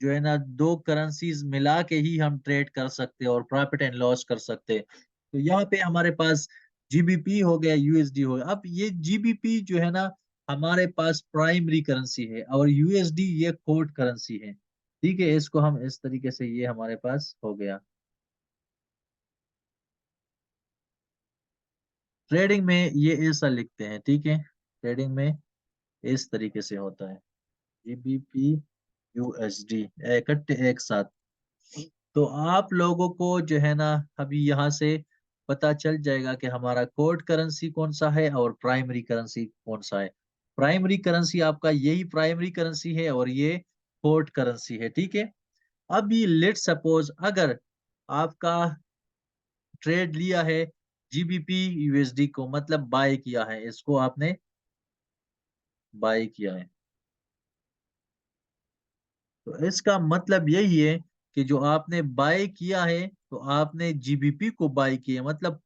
जो है ना दो करेंसीज मिला के ही हम ट्रेड कर सकते और प्रॉफिट एंड लॉस कर सकते। तो यहाँ पे हमारे पास जीबीपी हो गया, यूएसडी हो गया। अब ये जीबीपी जो है ना हमारे पास प्राइमरी करेंसी है और यूएसडी ये कोड करेंसी है, ठीक है। इसको हम इस तरीके से, ये हमारे पास हो गया। ट्रेडिंग में ये ऐसा लिखते हैं, ठीक है, ट्रेडिंग में इस तरीके से होता है, GBP USD इकट्ठे एक साथ। तो आप लोगों को जो है ना अभी यहाँ से पता चल जाएगा कि हमारा कोड करेंसी कौन सा है और प्राइमरी करेंसी कौन सा है। प्राइमरी करेंसी आपका यही प्राइमरी करेंसी है और ये कोड करेंसी है, ठीक है। अभी लेट सपोज अगर आपका ट्रेड लिया है GBP USD को, मतलब बाय किया है, इसको आपने बाय किया है, तो इसका मतलब यही है कि जो आपने बाय किया है तो आपने GBP को बाय किया, मतलब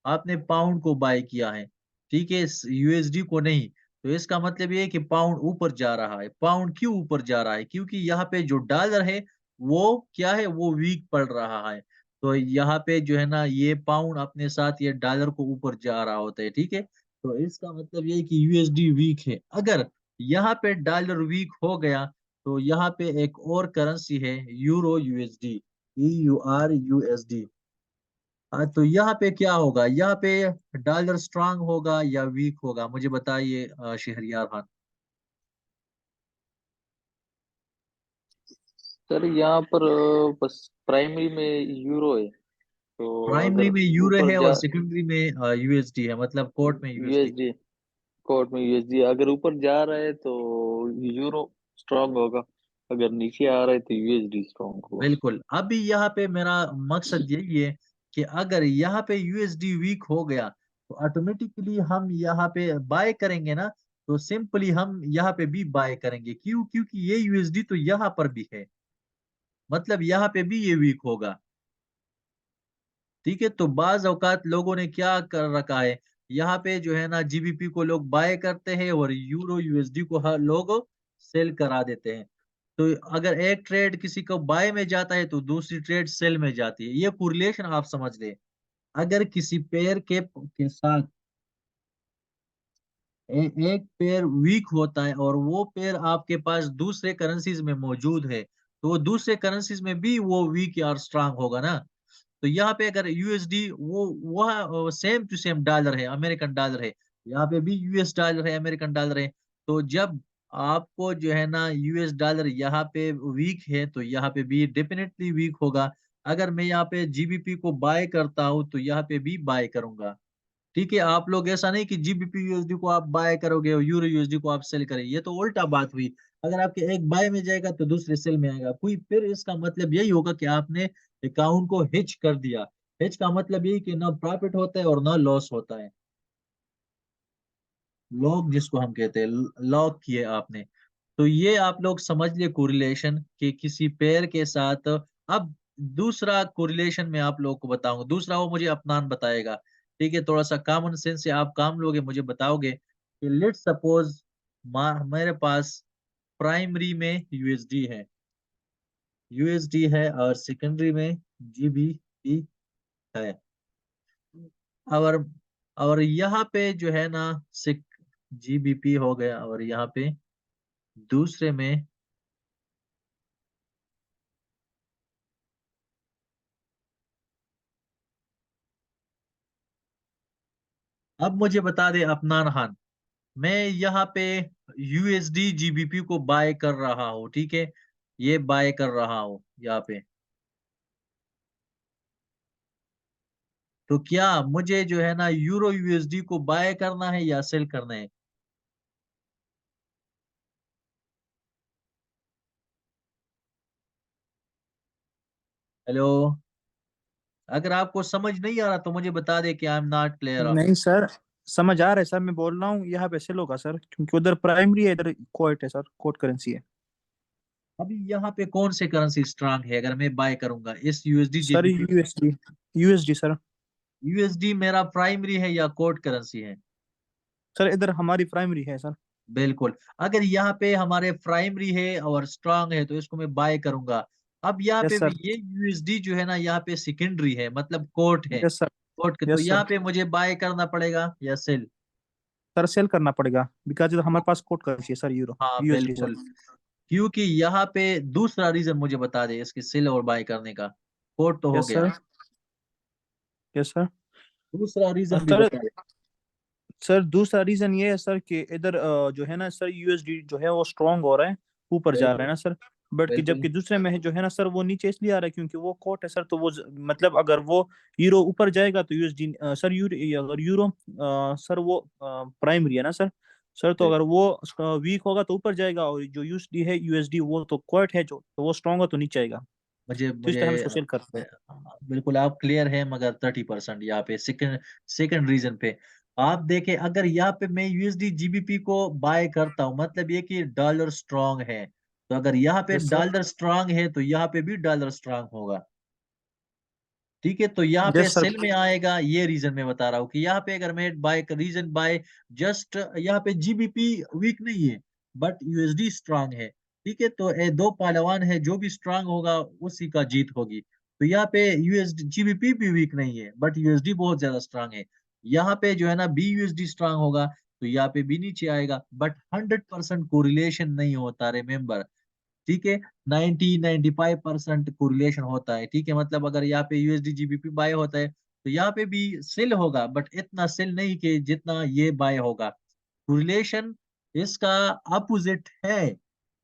आपने पाउंड को बाय किया है, ठीक है, USD को नहीं। तो इसका मतलब ये है कि पाउंड ऊपर जा रहा है। पाउंड क्यों ऊपर जा रहा है? क्योंकि यहाँ पे जो डॉलर है वो क्या है, वो वीक पड़ रहा है। तो यहाँ पे जो है ना ये पाउंड अपने साथ ये डॉलर को ऊपर जा रहा होता है, ठीक है। तो इसका मतलब ये है कि USD वीक है। अगर यहाँ पे डॉलर वीक हो गया तो यहाँ पे एक और करेंसी है यूरो USD, EUR USD। हाँ, तो यहाँ पे क्या होगा? यहाँ पे डॉलर स्ट्रांग होगा या वीक होगा? मुझे बताइए शहरियार खान। सर यहाँ पर बस प्राइमरी में यूरो है, तो प्राइमरी अगर में यूरो ऊपर है और जा सेकेंडरी में USD है, मतलब कोर्ट में USD। यूएसडी, कोर्ट में यूएसडी, अगर ऊपर जा रहा है तो यूरो स्ट्रांग होगा, अगर नीचे आ रहा है तो यूएसडी स्ट्रांग होगा। बिल्कुल। अभी यहाँ पे मेरा मकसद यही है कि अगर यहाँ पे USD वीक हो गया तो ऑटोमेटिकली हम यहाँ पे बाय करेंगे ना, तो सिंपली हम यहाँ पे भी बाय करेंगे। क्यों? क्योंकि ये USD तो यहाँ पर भी है, मतलब यहाँ पे भी ये वीक होगा, ठीक है। तो बाज औकात लोगों ने क्या कर रखा है, यहाँ पे जो है ना GBP को लोग बाय करते हैं और यूरो USD को हर लोग सेल करा देते हैं। तो अगर एक ट्रेड किसी को बाय में जाता है तो दूसरी ट्रेड सेल में जाती है। ये कोरिलेशन आप समझ ले। अगर किसी पेयर के साथ एक पेयर वीक होता है और वो पेयर आपके पास दूसरे करेंसीज में मौजूद है, तो वो दूसरे करेंसीज में भी वो वीक या स्ट्रांग होगा ना। तो यहाँ पे अगर USD वो वह सेम टू सेम डॉलर है, अमेरिकन डॉलर है, यहाँ पे भी US डॉलर है, अमेरिकन डॉलर है। तो जब आपको जो है ना US डॉलर यहाँ पे वीक है तो यहाँ पे भी डेफिनेटली वीक होगा। अगर मैं यहाँ पे GBP को बाय करता हूँ तो यहाँ पे भी बाय करूंगा, ठीक है। आप लोग ऐसा नहीं कि GBP USD को आप बाय करोगे और यूरो USD को आप सेल करेंगे, ये तो उल्टा बात हुई। अगर आपके एक बाय में जाएगा तो दूसरे सेल में आएगा कोई, फिर इसका मतलब यही होगा कि आपने अकाउंट को हिच कर दिया। हिच का मतलब यही कि ना प्रॉफिट होता है और ना लॉस होता है। लॉक जिसको हम कहते हैं, लॉक किए आपने। तो ये आप लोग समझ लिए कोरिलेशन कि किसी पेयर के साथ। अब दूसरा कोरिलेशन मैं आप लोगों को बताऊंगा, दूसरा वो मुझे अपनान बताएगा, ठीक है। थोड़ा सा कॉमन सेंस से आप काम लोगे, मुझे बताओगे कि लेट सपोज मेरे पास प्राइमरी में USD है और सेकेंडरी में GBP है। और यहाँ पे जो है ना GBP हो गया और यहाँ पे दूसरे में अब मुझे बता दे अफनान खान, मैं यहाँ पे USD GBP को बाय कर रहा हूँ, ठीक है, ये बाय कर रहा हूँ यहाँ पे। तो क्या मुझे जो है ना यूरो USD को बाय करना है या सेल करना है? हेलो, अगर आपको समझ नहीं आ रहा तो मुझे बता दे कि आई एम नॉट क्लियर। नहीं सर, समझ आ रहा है सर, मैं बोल रहा हूँ यहाँ पे सेल होगा सर, क्योंकि उधर प्राइमरी है, इधर कोट है सर, कोट करेंसी है। अभी यहाँ पे कौन से करेंसी स्ट्रांग है अगर मैं बाय करूंगा इस USD sir GBP? USD, USD sir. USD मेरा प्राइमरी है या कोड करेंसी है? सर इधर हमारी प्राइमरी है सर। बिल्कुल। अगर यहाँ पे हमारे प्राइमरी है और स्ट्रांग है तो इसको मैं बाय करूंगा। अब यहाँ यस पे भी सर, ये USD जो है ना यहाँ पे सेकेंडरी है, मतलब कोट है, यस सर, कोट के। तो यस यहाँ सर। पे मुझे बाय करना पड़ेगा या सेल? सर सेल करना पड़ेगा, बिकॉज इधर हमारे पास कोट करेंसी है सर, यूरो हाँ यूएसडी सर। बिल्कुल। क्योंकि यहाँ पे दूसरा रीजन मुझे बता दे इसके सेल और बाय करने का। कोट तो हो यस गया, सर, यस सर। दूसरा रीजन भी सर बता दे। सर दूसरा रीजन ये है सर कि इधर जो है ना सर यूएसडी जो है वो स्ट्रांग हो रहा है, ऊपर जा रहा है बिल्कुल ना सर। बट कि बिल्कुल। जबकि दूसरे में है जो है ना सर वो नीचे इसलिए आ रहा है क्योंकि वो कोट है सर, तो वो मतलब अगर वो यूरो ऊपर जाएगा तो यूएसडी सर अगर यूरो सर वो प्राइमरी है ना सर। सर तो जी, अगर वो वीक होगा तो ऊपर जाएगा, और जो यूएसडी है यूएसडी वो तो कोट है जो, तो वो स्ट्रांग है तो नीचे आएगा। मुझे तो इस मुझे तरह हम इसको सेल करते हैं। बिल्कुल आप क्लियर है, मगर 30% यहाँ पे सेकंड सेकंड रीजन पे आप देखें, अगर यहाँ पे मैं यूएसडी जीबीपी को बाय करता हूँ, मतलब ये कि डॉलर स्ट्रांग है, तो अगर यहाँ पे यस सर। डॉलर स्ट्रांग है तो यहाँ पे भी डॉलर स्ट्रांग होगा। ठीक है, तो यहाँ पे यस सर। सेल में आएगा, ये रीजन मैं बता रहा हूँ कि यहाँ पे अगर मैं बाय रीजन बाय जस्ट यहाँ पे जीबीपी वीक नहीं है बट यूएसडी स्ट्रांग है। ठीक है, तो ये दो पहलवान है, जो भी स्ट्रांग होगा उसी का जीत होगी। तो यहाँ पे यूएसडी जीबीपी भी वीक नहीं है बट यूएसडी बहुत ज्यादा स्ट्रांग है। यहाँ पे जो है ना बी यूएसडी स्ट्रांग होगा तो यहाँ पे भी नीचे आएगा, बट 100% कोरिलेशन नहीं होता, रिमेम्बर। ठीक है, 90-95% कोरिलेशन होता है। ठीक है, मतलब अगर यहाँ पे यूएसडी जीबीपी बाय होता है तो यहाँ पे भी सेल होगा, बट इतना सेल नहीं कि जितना ये बाय होगा। कोरिलेशन इसका अपोजिट है,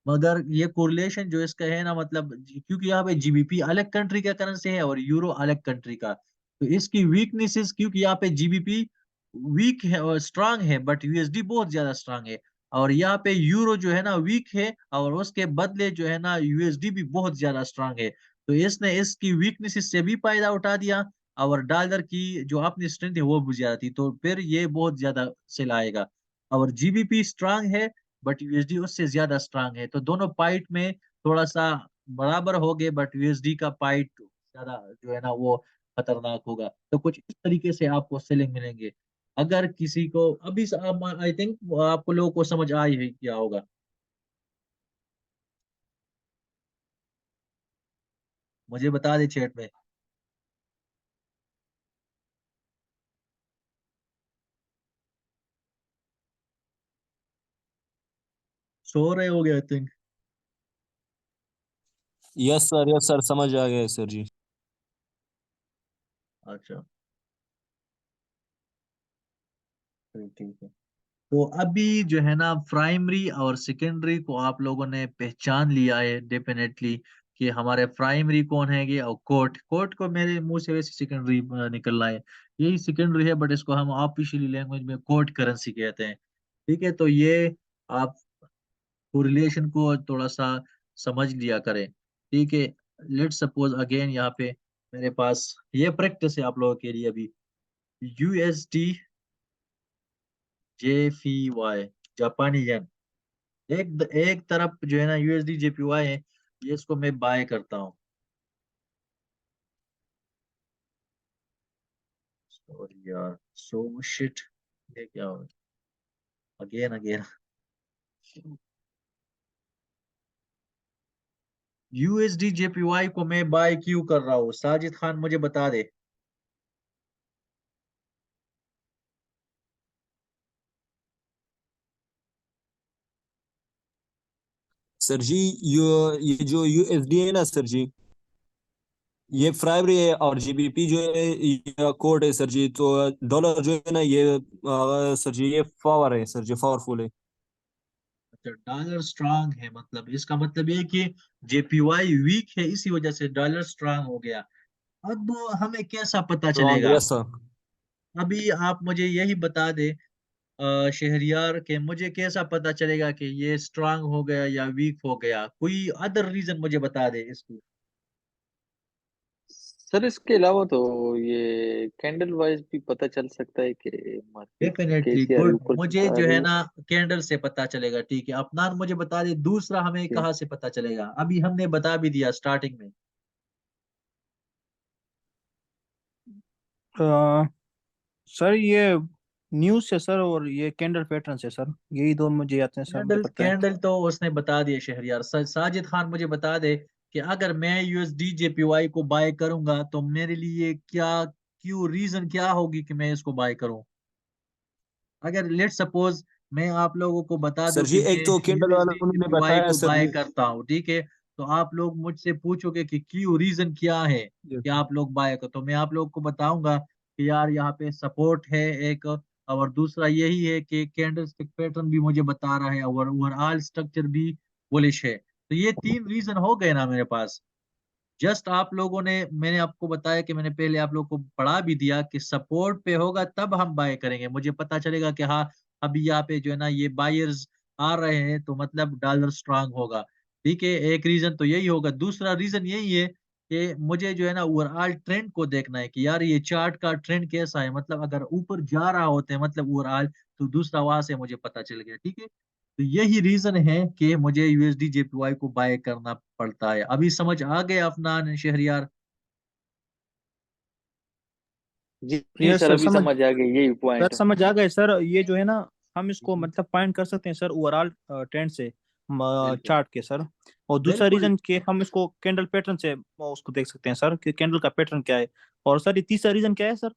मगर ये कोरिलेशन जो इसका है ना, मतलब क्योंकि यहाँ पे जीबीपी अलग कंट्री का करेंसी है और यूरो अलग कंट्री का, तो इसकी वीकनेसेस, क्योंकि यहाँ पे जीबीपी वीक है और स्ट्रांग है बट यूएसडी बहुत ज्यादा स्ट्रांग है, और यहाँ पे यूरो जो है ना वीक है और उसके बदले जो है ना यूएसडी भी बहुत ज्यादा स्ट्रांग है। तो इसने इसकी वीकनेसेस से भी फायदा उठा दिया, और डॉलर की जो अपनी स्ट्रेंथ है वो भी ज्यादा थी, तो फिर ये बहुत ज्यादा सेल आएगा। और जीबीपी स्ट्रांग है बट यूएसडी उससे ज्यादा स्ट्रांग है, तो दोनों पाइट में थोड़ा सा बराबर हो गए, बट यूएसडी का पाइट ज्यादा जो है ना वो खतरनाक होगा। तो कुछ इस तरीके से आपको सेलिंग मिलेंगे। अगर किसी को अभी आई थिंक आपको लोगों को समझ आई है क्या होगा, मुझे बता दे चैट में। सो रहे हो गए आई थिंक। यस सर समझ आ गया सर जी। अच्छा, फिर ठीक है। तो अभी जो है ना प्राइमरी और सेकेंडरी को आप लोगों ने पहचान लिया है डेफिनेटली, कि हमारे प्राइमरी कौन है ये, और कोर्ट कोर्ट को मेरे मुंह से वैसे सेकेंडरी निकल रहा है, यही सेकेंडरी है, बट इसको हम ऑफिशियली लैंग्वेज में कोर्ट करेंसी कहते हैं। ठीक है, तो ये आप कोरिलेशन को थोड़ा सा समझ लिया करें। ठीक है, लेट्स सपोज अगेन यहाँ पे मेरे पास ये प्रैक्टिस है आप लोगों के लिए अभी, यूएसडी जेपीवाई, जापानी येन। एक तरफ जो है ना यूएसडी जेपीवाई है, ये इसको मैं बाय करता हूँ। सॉरी यार, सो शिट, ये क्या हो, अगेन अगेन। यूएसडी जेपीवाई को मैं बाय क्यों कर रहा हूँ, साजिद खान मुझे बता दे। सर जी ये जो यूएसडी है ना सर जी, ये प्राइमरी है, और जीबीपी जो है ये कोड है सर जी। तो डॉलर जो है ना ये सर जी ये पावर है सर जी, पावरफुल है। अच्छा, डॉलर स्ट्रांग है, मतलब इसका मतलब ये है कि जेपीवाई वीक है, इसी वजह से डॉलर स्ट्रांग हो गया। अब हमें कैसा पता स्ट्रॉन्ग, चलेगा, यस सर। अभी आप मुझे यही बता दे शहरियार, के मुझे कैसा पता चलेगा कि ये स्ट्रांग हो गया या वीक हो गया, कोई अदर रीजन मुझे बता दे इसको। सर इसके अलावा तो ये कैंडल वाइज भी पता चल सकता है कि मार्केट डेफिनेटली कैसी आ रही है, गुड, ऊपर की मुझे आ जो रही है है ना कैंडल से पता चलेगा। ठीक है, अपनान मुझे बता दे दूसरा हमें कि कहाँ से पता चलेगा, अभी हमने बता भी दिया स्टार्टिंग में। सर ये न्यूज़ से सर, और ये कैंडल पैटर्न से सर, यही दो मुझे आते हैं सर, मुझे कैंडल पता है। कैंडल तो उसने बता दिया शहरियार। साजिद खान मुझे बता दे कि अगर मैं यूएसडी जेपीवाई को बाय करूंगा तो मेरे लिए क्या, क्यों, रीजन क्या होगी कि मैं इसको बाय करूं। अगर लेट सपोज मैं आप लोगों को बता दूं सर कि जी मैं एक तो कैंडल वाला यूएसडी उन्होंने जेपीवाई बताया को सर बाय जी। करता हूं, ठीक है, तो आप लोग मुझसे पूछोगे कि क्यों, रीजन क्या है Yes, कि आप लोग बाय कर, तो मैं आप लोग को बताऊंगा कि यार यहाँ पे सपोर्ट है एक, और दूसरा यही है कि कैंडल स्टिक पैटर्न भी मुझे बता रहा है और ओवरऑल स्ट्रक्चर भी बुलिश है। तो ये 3 रीजन हो गए ना मेरे पास। जस्ट आप लोगों ने, मैंने आपको बताया कि मैंने पहले आप लोगों को पढ़ा भी दिया कि सपोर्ट पे होगा तब हम बाय करेंगे, मुझे पता चलेगा कि हाँ अभी यहाँ पे जो है ना ये बायर्स आ रहे हैं तो मतलब डॉलर स्ट्रांग होगा। ठीक है, एक रीजन तो यही होगा। दूसरा रीजन यही है कि मुझे जो है ना ओवरऑल ट्रेंड को देखना है कि यार ये चार्ट का ट्रेंड कैसा है, मतलब अगर ऊपर जा रहा होते हैं मतलब ओवरऑल, तो दूसरा वहां से मुझे पता चल गया। ठीक है, तो यही रीजन है कि मुझे यूएसडी जेपीवाई को बाय करना पड़ता है। अभी समझ आ गए अफनान शहरियार? जी जी यस सर, सर, अभी समझ समझ आ गई यही सर, पॉइंट। समझ आ गए सर। ये जो है ना, हम इसको मतलब पॉइंट कर सकते हैं सर ओवरऑल ट्रेंड से, बिल्कुल चार्ट के सर। और दूसरा बिल्कुल। रीजन के हम इसको कैंडल पैटर्न से उसको देख सकते हैं सर, कि कैंडल का पैटर्न क्या है। और सर ये तीसरा रीजन क्या है सर?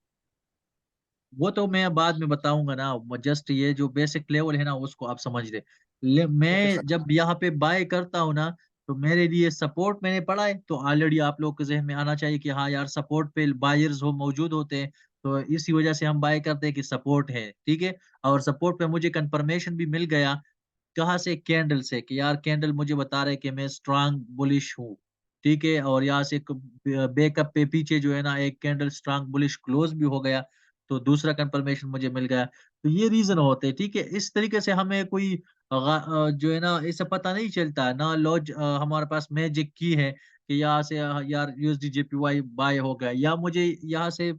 वो तो मैं बाद में बताऊंगा ना, जस्ट ये जो बेसिक लेवल है ना उसको आप समझ ले। Okay sir. मैं जब यहाँ पे बाय करता हूँ ना, तो मेरे लिए सपोर्ट मैंने पढ़ा है, तो ऑलरेडी आप लोग के जहन में आना चाहिए कि हाँ यार सपोर्ट पे बायर्स हो मौजूद होते हैं, तो इसी वजह से हम बाय करते हैं कि सपोर्ट है। ठीक है, और सपोर्ट पे मुझे कंफर्मेशन भी मिल गया। कहाँ से? कैंडल से, कि यार कैंडल मुझे बता रहे कि मैं स्ट्रांग बुलिश हूँ। ठीक है, और यहाँ से बैकअप पे पीछे जो है ना एक कैंडल स्ट्रांग बुलिश क्लोज भी हो गया, तो दूसरा कंफर्मेशन मुझे मिल गया। तो ये रीजन होते हैं। ठीक है, इस तरीके से हमें कोई जो है ना इससे पता नहीं चलता ना, लॉज हमारे पास मैजिक की है कि यहाँ से यार यूएसडी जेपीवाई बाय हो गया, या मुझे यहाँ से,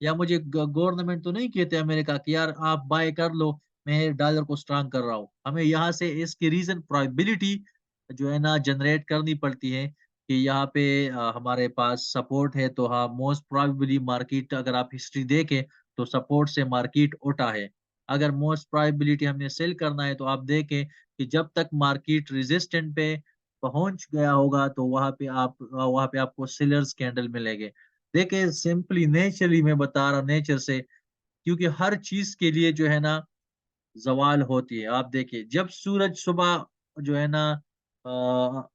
या मुझे गवर्नमेंट तो नहीं कहते अमेरिका कि यार आप बाय कर लो, मैं डॉलर को स्ट्रांग कर रहा हूँ। हमें यहाँ से इसकी रीजन प्रोबेबिलिटी जो है ना जनरेट करनी पड़ती है कि यहाँ पे हमारे पास सपोर्ट है, तो हाँ मोस्ट प्रोबेबली मार्केट, अगर आप हिस्ट्री देखें तो सपोर्ट से मार्केट उठा है। अगर मोस्ट प्रोबेबिलिटी हमें सेल करना है तो आप देखें कि जब तक मार्केट रेजिस्टेंट पे पहुंच गया होगा तो वहां पे आपको सेलर्स कैंडल मिलेंगे। देखिए सिंपली नेचुरली मैं बता रहा हूँ, नेचर से, क्योंकि हर चीज के लिए जो है ना जवाल होती है। आप देखिए जब सूरज सुबह जो है ना अ,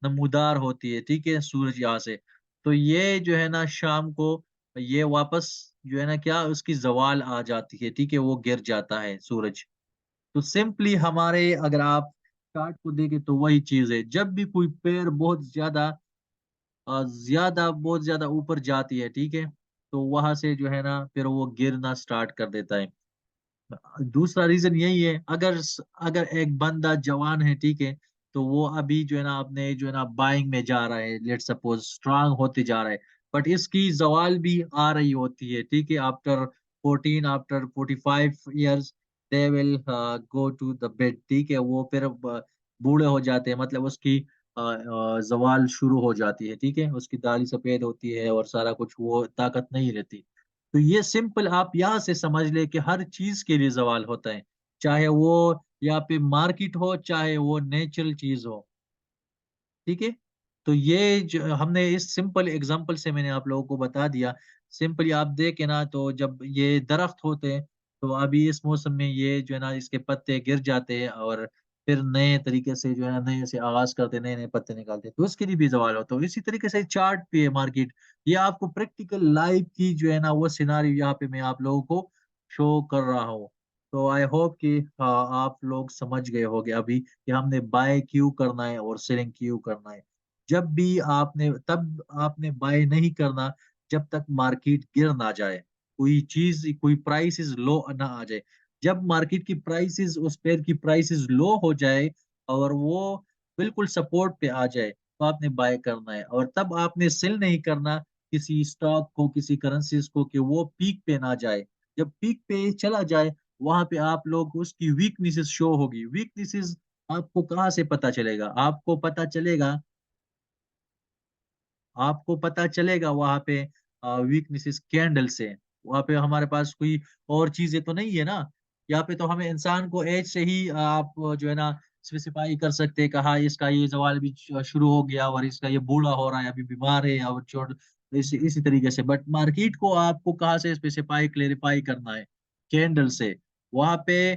नमूदार होती है, ठीक है, सूरज यहाँ से, तो ये जो है ना शाम को ये वापस जो है ना क्या उसकी जवाल आ जाती है। ठीक है, वो गिर जाता है सूरज। तो सिंपली हमारे, अगर आप चार्ट को देखें तो वही चीज है, जब भी कोई पेड़ बहुत ज्यादा ऊपर जाती है, ठीक है, तो वहां से जो है ना फिर वो गिरना स्टार्ट कर देता है। दूसरा रीजन यही है, अगर एक बंदा जवान है, ठीक है, तो वो अभी जो है ना अपने जो है ना बाइंग में जा रहा है, लेट सपोज स्ट्रांग होते जा रहा है, बट इसकी जवाल भी आ रही होती है। ठीक है, after 45 years they will go to the bed. ठीक है, वो फिर बूढ़े हो जाते हैं, मतलब उसकी जवाल शुरू हो जाती है। ठीक है, उसकी दाढ़ी सफेद होती है और सारा कुछ, वो ताकत नहीं रहती। तो ये सिंपल आप यहाँ से समझ ले कि हर चीज के लिए सवाल होता है, चाहे वो यहाँ पे मार्केट हो, चाहे वो नेचुरल चीज हो। ठीक है, तो ये जो हमने इस सिंपल एग्जांपल से मैंने आप लोगों को बता दिया। सिंपली आप देखें ना, तो जब ये दरख्त होते हैं तो अभी इस मौसम में ये जो है ना इसके पत्ते गिर जाते हैं और फिर नए तरीके से जो है ना नए से आगाज करते, नए नए पत्ते निकालते हैं, तो उसके लिए भी सवाल होता है। इसी तरीके से चार्ट पे है मार्केट, ये आपको प्रैक्टिकल लाइफ की जो है ना वो सिनारियो यहाँ पे मैं आप लोगों को शो कर रहा हूँ। तो आई होप कि आप लोग समझ गए होंगे अभी कि हमने बाय क्यों करना है और सेलिंग क्यों करना है। जब भी आपने तब आपने बाय नहीं करना जब तक मार्केट गिर ना जाए, कोई चीज कोई प्राइसेस लो ना आ जाए। जब मार्केट की प्राइसेस, उस पेयर की प्राइसेस लो हो जाए और वो बिल्कुल सपोर्ट पे आ जाए, तो आपने बाय करना है। और तब आपने सेल नहीं करना किसी स्टॉक को, किसी करेंसीज को, कि वो पीक पे ना जाए। जब पीक पे चला जाए, वहां पे आप लोग उसकी वीकनेसेस शो होगी। वीकनेसेस आपको कहाँ से पता चलेगा? आपको पता चलेगा वहां पे वीकनेसेस कैंडल से। वहां पे हमारे पास कोई और चीजें तो नहीं है ना। यहाँ पे तो हमें इंसान को एज से ही आप जो है ना स्पेसिफाई कर सकते हैं कि हाँ इसका ये सवाल भी शुरू हो गया और इसका ये बूढ़ा हो रहा है, अभी बीमार है और चोट, इसी तरीके से। बट मार्केट को आपको कहाँ से स्पेसिफाई क्लेरिफाई करना है? कैंडल से। वहां पे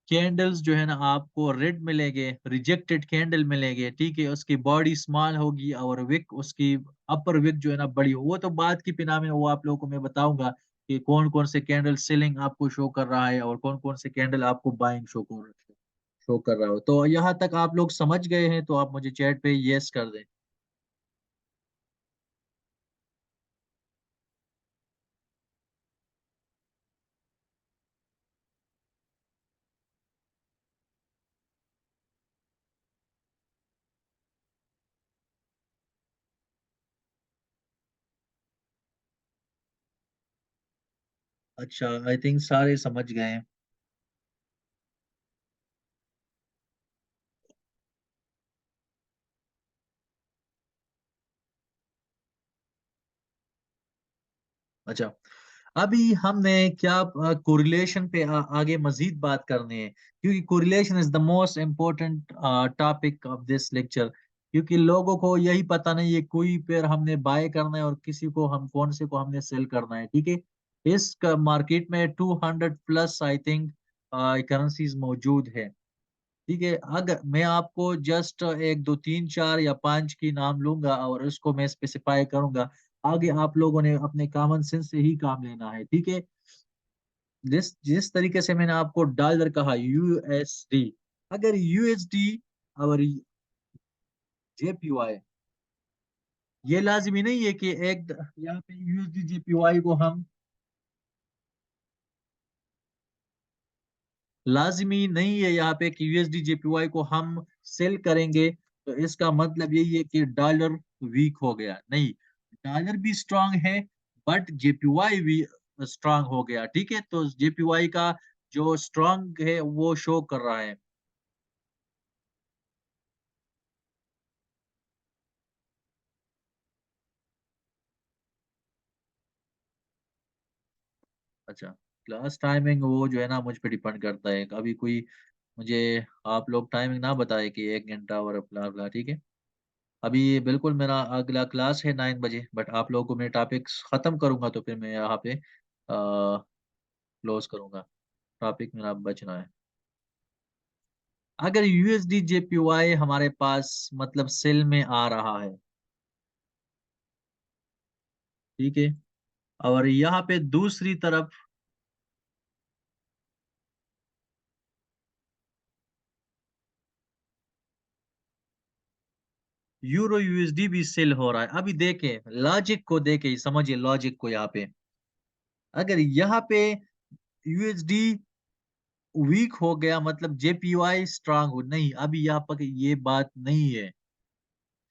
कैंडल्स जो है ना आपको रेड मिलेंगे, रिजेक्टेड कैंडल मिलेंगे। ठीक है, उसकी बॉडी स्मॉल होगी और विक, उसकी अपर विक जो है ना बड़ी हो, वो तो बात की पिना में, वो आप लोगों को मैं बताऊंगा कि कौन कौन से कैंडल सेलिंग आपको शो कर रहा है और कौन कौन से कैंडल आपको बाइंग शो कर रहा हो। तो यहाँ तक आप लोग समझ गए हैं तो आप मुझे चैट पे यस कर दें। अच्छा, आई थिंक सारे समझ गए हैं। अच्छा, अभी हमने क्या कोरिलेशन पे आगे मजीद बात करनी है, क्योंकि correlation is the most important topic of this lecture. क्योंकि लोगों को यही पता नहीं है कोई पेयर हमने बाय करना है और किसी को हम कौन से को हमने सेल करना है। ठीक है, इस मार्केट में 200 प्लस आई थिंक करेंसीज मौजूद है। ठीक है, अगर मैं आपको जस्ट एक दो तीन चार या पांच की नाम लूंगा और उसको मैं स्पेसिफाई करूंगा, आगे आप लोगों ने अपने कॉमन सेंस से ही काम लेना है। ठीक है, जिस जिस तरीके से मैंने आपको डॉलर कहा यूएसडी, अगर यूएसडी और जेपीवाई, ये लाजमी नहीं है कि यहाँ पे यूएसडी जेपीवाई को हम, लाजमी नहीं है यहाँ पे कि यूएसडी जेपीवाई को हम सेल करेंगे तो इसका मतलब यही है कि डॉलर वीक हो गया। नहीं, डॉलर भी स्ट्रांग है बट जेपीवाई भी स्ट्रांग हो गया। ठीक है, तो जेपीवाई का जो स्ट्रांग है वो शो कर रहा है। अच्छा, क्लास टाइमिंग वो जो है ना मुझ पे डिपेंड करता है। कभी कोई मुझे, आप लोग टाइमिंग ना बताए कि 1 घंटा और blah blah। ठीक है, अभी बिल्कुल मेरा अगला क्लास है 9 बजे, बट आप लोगों को मैं टॉपिक्स खत्म करूंगा तो फिर मैं यहाँ पे क्लोज करूंगा। टॉपिक मेरा बचना है। अगर यूएसडी जेपीवाई हमारे पास मतलब सेल में आ रहा है, ठीक है, और यहाँ पे दूसरी तरफ यूरो यूएसडी भी सेल हो रहा है। अभी देखें लॉजिक को, देखें समझिए लॉजिक को। यहाँ पे अगर यहाँ पे यूएसडी वीक हो गया मतलब जेपीवाई स्ट्रांग हो, नहीं अभी यहाँ पर ये बात नहीं है।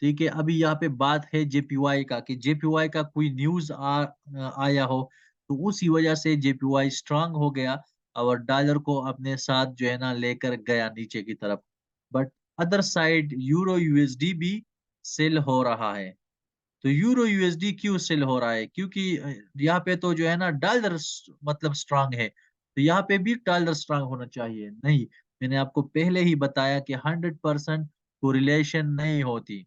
ठीक है, अभी यहाँ पे बात है जेपीवाई का, कि जेपीवाई का कोई न्यूज आया हो तो उसी वजह से जेपीवाई स्ट्रांग हो गया और डॉलर को अपने साथ जो है ना लेकर गया नीचे की तरफ। But other side euro USD भी सेल हो रहा है। तो यूरो यूएसडी क्यों सेल हो रहा है? क्योंकि यहाँ पे तो जो है ना डॉलर मतलब स्ट्रांग है, तो यहाँ पे भी डॉलर स्ट्रांग होना चाहिए। नहीं, मैंने आपको पहले ही बताया कि 100% कोरिलेशन नहीं होती।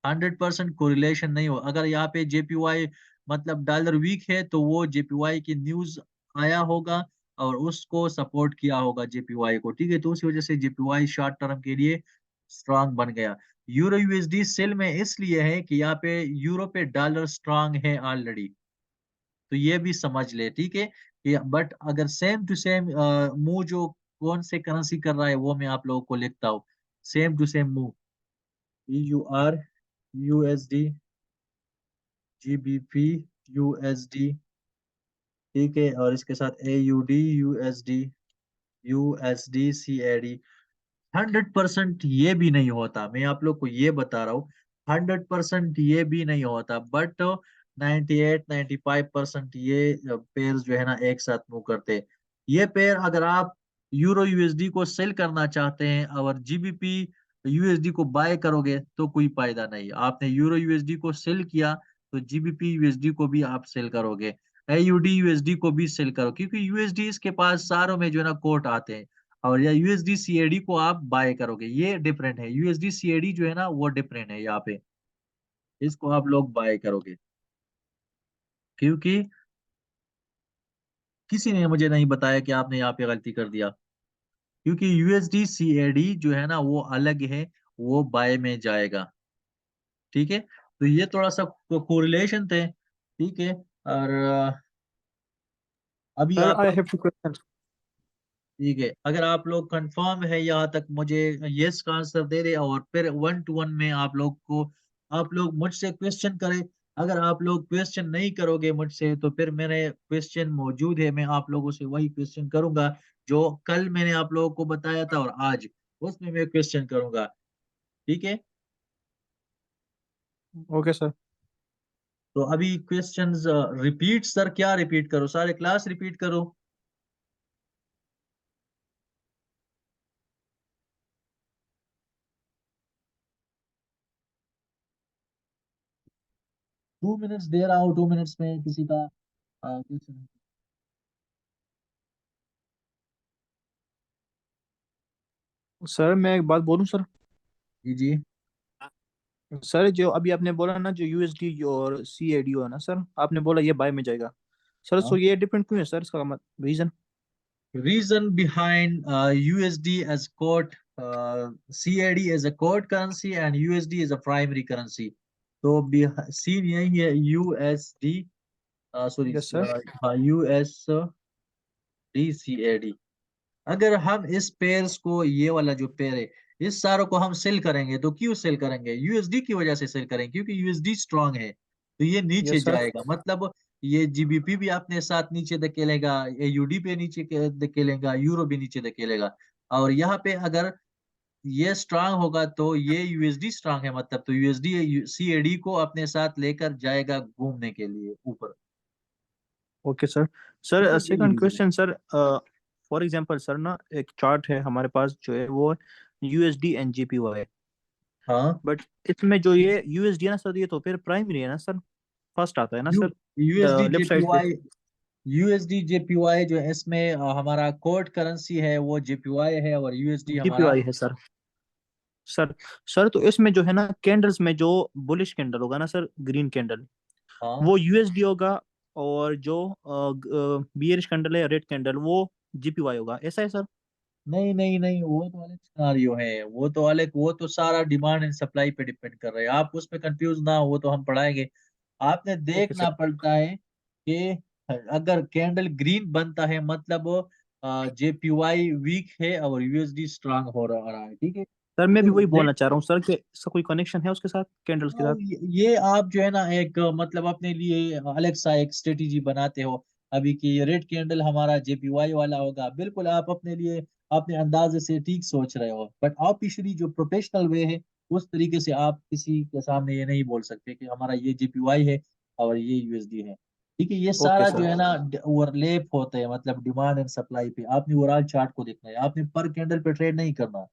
100% कोरिलेशन नहीं हो। अगर यहाँ पे जेपीवाई मतलब डॉलर वीक है तो वो जेपीवाई की न्यूज आया होगा और उसको सपोर्ट किया होगा जेपीवाई को। ठीक है, तो उसी वजह से जेपीवाई शॉर्ट टर्म के लिए स्ट्रांग बन गया। यूरो यूएसडी सेल में इसलिए है कि यहाँ पे यूरो पे डॉलर स्ट्रांग है ऑलरेडी, तो ये भी समझ ले। ठीक है, बट अगर सेम टू सेम मूव जो कौन से करेंसी कर रहा है वो मैं आप लोगों को लिखता हूँ। Same to same move, EUR USD GBP USD, ठीक है, और इसके साथ एयूडी यूएसडी यूएसडी सीएडी। 100% ये भी नहीं होता, मैं आप लोग को ये बता रहा हूँ। 100% ये भी नहीं होता, बट 98-95% ये पेयर जो है ना एक साथ मूव करते हैं। ये पेयर अगर आप यूरो यूएसडी को सेल करना चाहते हैं और जीबीपी यूएसडी को बाय करोगे तो कोई फायदा नहीं। आपने यूरो यूएसडी को सेल किया तो जीबीपी यूएसडी को भी आप सेल करोगे, एयूडी यूएसडी को भी सेल करो, क्योंकि यूएसडी इसके पास सारों में जो है ना कोट आते हैं। और या यूएसडी सीएडी को आप बाय करोगे, ये डिफरेंट है। यूएसडी सीएडी जो है ना वो डिफरेंट है। यहाँ पे इसको आप लोग बाय करोगे, क्योंकि किसी ने मुझे नहीं बताया कि आपने यहाँ पे गलती कर दिया। क्योंकि यूएसडी सीएडी जो है ना वो अलग है, वो बाय में जाएगा। ठीक है, तो ये थोड़ा सा कोरिलेशन थे। ठीक है, और अभी सर आप आई हैव टू क्वेश्चन। ठीक है, अगर आप लोग कंफर्म है यहाँ तक मुझे यस का आंसर दे दे, और फिर 1 to 1 में आप लोग मुझसे क्वेश्चन करें। अगर आप लोग क्वेश्चन नहीं करोगे मुझसे तो फिर मेरे क्वेश्चन मौजूद है, मैं आप लोगों से वही क्वेश्चन करूंगा जो कल मैंने आप लोगों को बताया था, और आज उसमें मैं क्वेश्चन करूंगा। ठीक है, ओके सर। तो अभी क्वेश्चंस रिपीट सर, क्या रिपीट करो, सारे क्लास रिपीट करो? टू मिनट्स दे रहा हूँ, 2 मिनट्स में किसी का क्वेश्चन। सर मैं एक बात बोलूं सर। जी जी। सर जो अभी आपने बोला ना, जो यूएसडी और सीएडीओ है ना सर, आपने बोला ये बाय में जाएगा। सर सो ये डिफरेंट क्यों है सर, इसका reason? Reason behind USD as quote, CAD as a quote currency and USD is a primary currency. तो सीन यही है, USD sorry yes sir. USD CAD। अगर हम इस पेयर्स को, ये वाला जो पेयर है, इस सारों को हम सेल करेंगे तो क्यों सेल करेंगे? यूएसडी की वजह से सेल करेंगे, क्योंकि यूएसडी स्ट्रांग है तो ये नीचे यस सर। जाएगा। मतलब ये जीबीपी भी अपने साथ नीचे धकेलेगा, एयूडी पे नीचे धकेलेगा, यूरो भी नीचे धकेलेगा। और यहाँ पे अगर ये स्ट्रांग होगा तो ये यूएसडी स्ट्रांग है, मतलब तो यूएसडी सीएडी को अपने साथ लेकर जाएगा घूमने के लिए ऊपर। Okay sir. ठीक सर है, यही सेकंड रीजन है। Question sir, for example sir ना, एक चार्ट है हमारे पास जो है वो यूएसडी एंड जीपीवाई। हाँ, बट इसमें जो ये यूएसडी है ना सर, ये तो फिर प्राइमरी है ना सर, फर्स्ट आता है ना you sir, USD left side पे। जेपीवाई, यूएसडी जेपीवाई जो है इसमें हमारा कोड करेंसी है वो जेपीवाई है, और यूएसडी हमारा। जीपीवाई है सर। सर सर तो इसमें जो है ना, कैंडल्स में जो बुलिश कैंडल होगा ना सर, ग्रीन कैंडल, हाँ, वो यूएसडी होगा। और जो बियरिश कैंडल है, रेड कैंडल, वो जीपीवाई होगा, ऐसा है सर? नहीं नहीं नहीं, वो तो अलग सिनारियो है, वो तो अलग, वो तो सारा डिमांड एंड सप्लाई पे डिपेंड कर रहा है, आप उसमें कंफ्यूज ना हो, वो तो हम पढ़ाएंगे। आपने ओके सर। देखना पड़ता है कि अगर कैंडल ग्रीन बनता है मतलब जेपीवाई वीक है और यूएसडी स्ट्रांग हो रहा है। ठीक है, सर मैं भी अगर वही रेड, बोलना चाह रहा हूँ सर, कि इसका कोई कनेक्शन है उसके साथ, कैंडल्स के हाँ, साथ? ये आप जो है ना एक मतलब अपने लिए अलग सा एक स्ट्रेटेजी बनाते हो अभी कि ये रेड कैंडल हमारा जेपीवाई वाला होगा, बिल्कुल आप अपने लिए अपने अंदाजे से ठीक सोच रहे हो, बट ऑफिशियली जो प्रोफेशनल वे है उस तरीके से आप किसी के सामने ये नहीं बोल सकते कि हमारा ये जेपीवाई है और ये यूएसडी है। ठीक है, ये ओके सारा जो सर। है ना ओवरलैप होता है, मतलब डिमांड एंड सप्लाई पे आपने ओवरऑल चार्ट को देखना है, आपने पर कैंडल पे ट्रेड नहीं करना,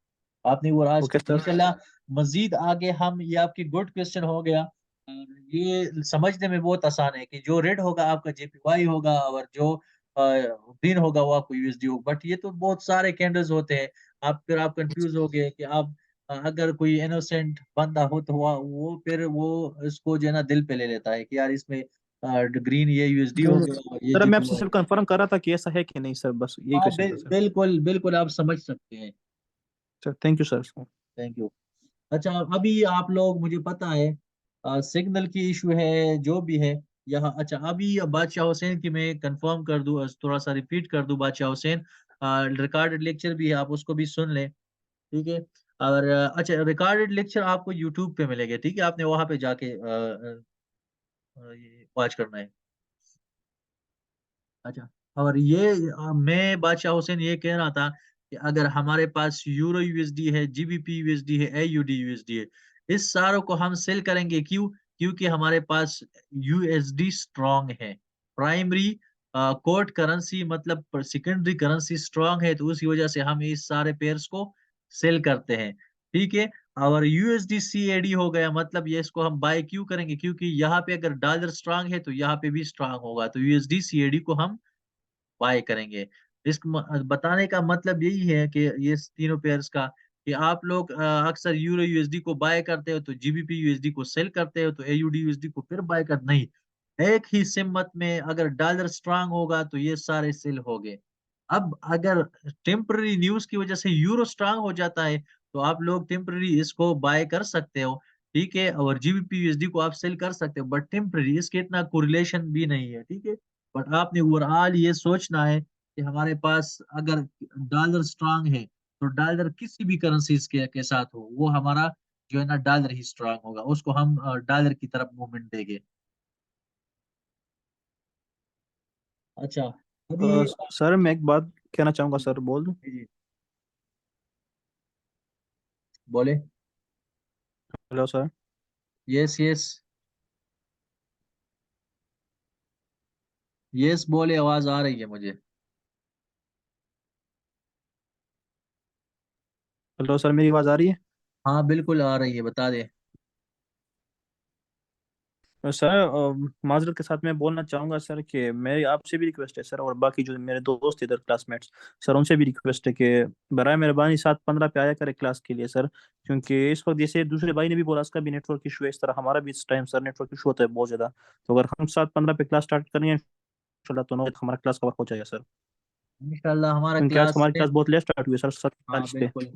आपने ओवरऑल। Okay sir. इंशाल्लाह मजीद आगे हम, ये आपकी गुड क्वेश्चन हो गया, और ये समझने में बहुत आसान है कि जो रेड होगा आपका जेपीवाई होगा, और जो ग्रीन होगा वो आपको यूएसडी होगा, बट ये तो बहुत सारे कैंडल्स होते हैं। आप कंफ्यूज हो गए कि आप अगर कोई इनोसेंट बंदा हो तो वो फिर वो इसको जो है ना दिल पे ले लेता है कि यार इसमें ग्रीन ये यूएसडी हो गया और ये सर मैं आपसे जेपीवाई। सिर्फ कंफर्म कर रहा था कि ऐसा है कि नहीं सर, बस यही हाँ, क्वेश्चन था सर। बिल्कुल बिल्कुल आप समझ सकते हैं। Sir thank you sir. Thank you. अच्छा, अभी आप लोग, मुझे पता है सिग्नल की इशू है जो भी है यहाँ। अच्छा, अभी बादशाह हुसैन की मैं कंफर्म कर दूं, थोड़ा सा रिपीट कर दूं, बादशाह हुसैन रिकॉर्डेड लेक्चर भी है, आप उसको भी सुन लें। ठीक है, और अच्छा, रिकॉर्डेड लेक्चर आपको यूट्यूब पे मिलेंगे, ठीक है, आपने वहां पे जाके वॉच करना है। अच्छा, और ये मैं बादशाह हुसैन ये कह रहा था कि अगर हमारे पास यूरो यूएसडी है, जीबीपी यूएसडी है, एयूडी यूएसडी है, इस सारों को हम सेल करेंगे, क्यों? क्योंकि हमारे पास यूएसडी स्ट्रांग है, प्राइमरी कोर्ट करेंसी मतलब सेकेंडरी करेंसी स्ट्रांग है, तो उसी वजह से हम इस सारे पेयर्स को सेल करते हैं। ठीक है, और यूएसडी सीएडी हो गया, मतलब ये इसको हम बाय क्यों करेंगे? क्योंकि यहाँ पे अगर डॉलर स्ट्रांग है तो यहाँ पे भी स्ट्रांग होगा, तो यूएसडी सीएडी को हम बाय करेंगे। बताने का मतलब यही है कि ये तीनों पेयर्स का, कि आप लोग अक्सर यूरो यूएसडी को बाय करते हो तो जीबीपी यूएसडी को सेल करते हो, तो एयूडी यूएसडी को फिर बाय कर नहीं। एक ही सिमत में अगर डॉलर स्ट्रांग होगा तो ये सारे सेल हो गए। अब अगर टेम्पररी न्यूज की वजह से यूरो स्ट्रांग हो जाता है तो आप लोग टेम्पररी इसको बाय कर सकते हो। ठीक है, और जीबीपी यूएसडी को आप सेल कर सकते हो, बट टेम्पररी इसके इतना कोरिलेशन भी नहीं है। ठीक है, बट आपने ओवरऑल ये सोचना है कि हमारे पास अगर डॉलर स्ट्रांग है तो डॉलर किसी भी करेंसीज के साथ हो, वो हमारा जो है ना डॉलर ही स्ट्रांग होगा, उसको हम डॉलर की तरफ मूवमेंट देंगे। अच्छा, अभी सर मैं एक बात कहना चाहूंगा सर, बोल दूं? जी, बोले। Hello sir. Yes yes yes, बोले, आवाज आ रही है मुझे। हेलो सर, मेरी आवाज आ रही है? हाँ बिल्कुल आ रही है, बता दे। सर माजरत के साथ मैं बोलना चाहूंगा सर कि मेरी आपसे भी रिक्वेस्ट है सर, और बाकी जो मेरे दोस्त इधर क्लासमेट्स सर, उनसे भी रिक्वेस्ट है कि बराए मेहरबानी 7:15 पे आया करें क्लास के लिए सर। क्योंकि इस वक्त जैसे दूसरे भाई ने भी बोला, उसका भी नेटवर्क इशू है, इस तरह हमारा भी इस टाइम सर नेटवर्क इशू होता है बहुत ज़्यादा। तो अगर हम 7:15 पे क्लास स्टार्ट करेंगे इंशाल्लाह तो 9 बजे हमारा क्लास कवर हो जाएगा सर। इंशाल्लाह हमारा क्योंकि आज क्लास हमारी में, क्लास बहुत लेट स्टार्ट हुई है सर, हाँ 7:40 पे। बिल्कुल,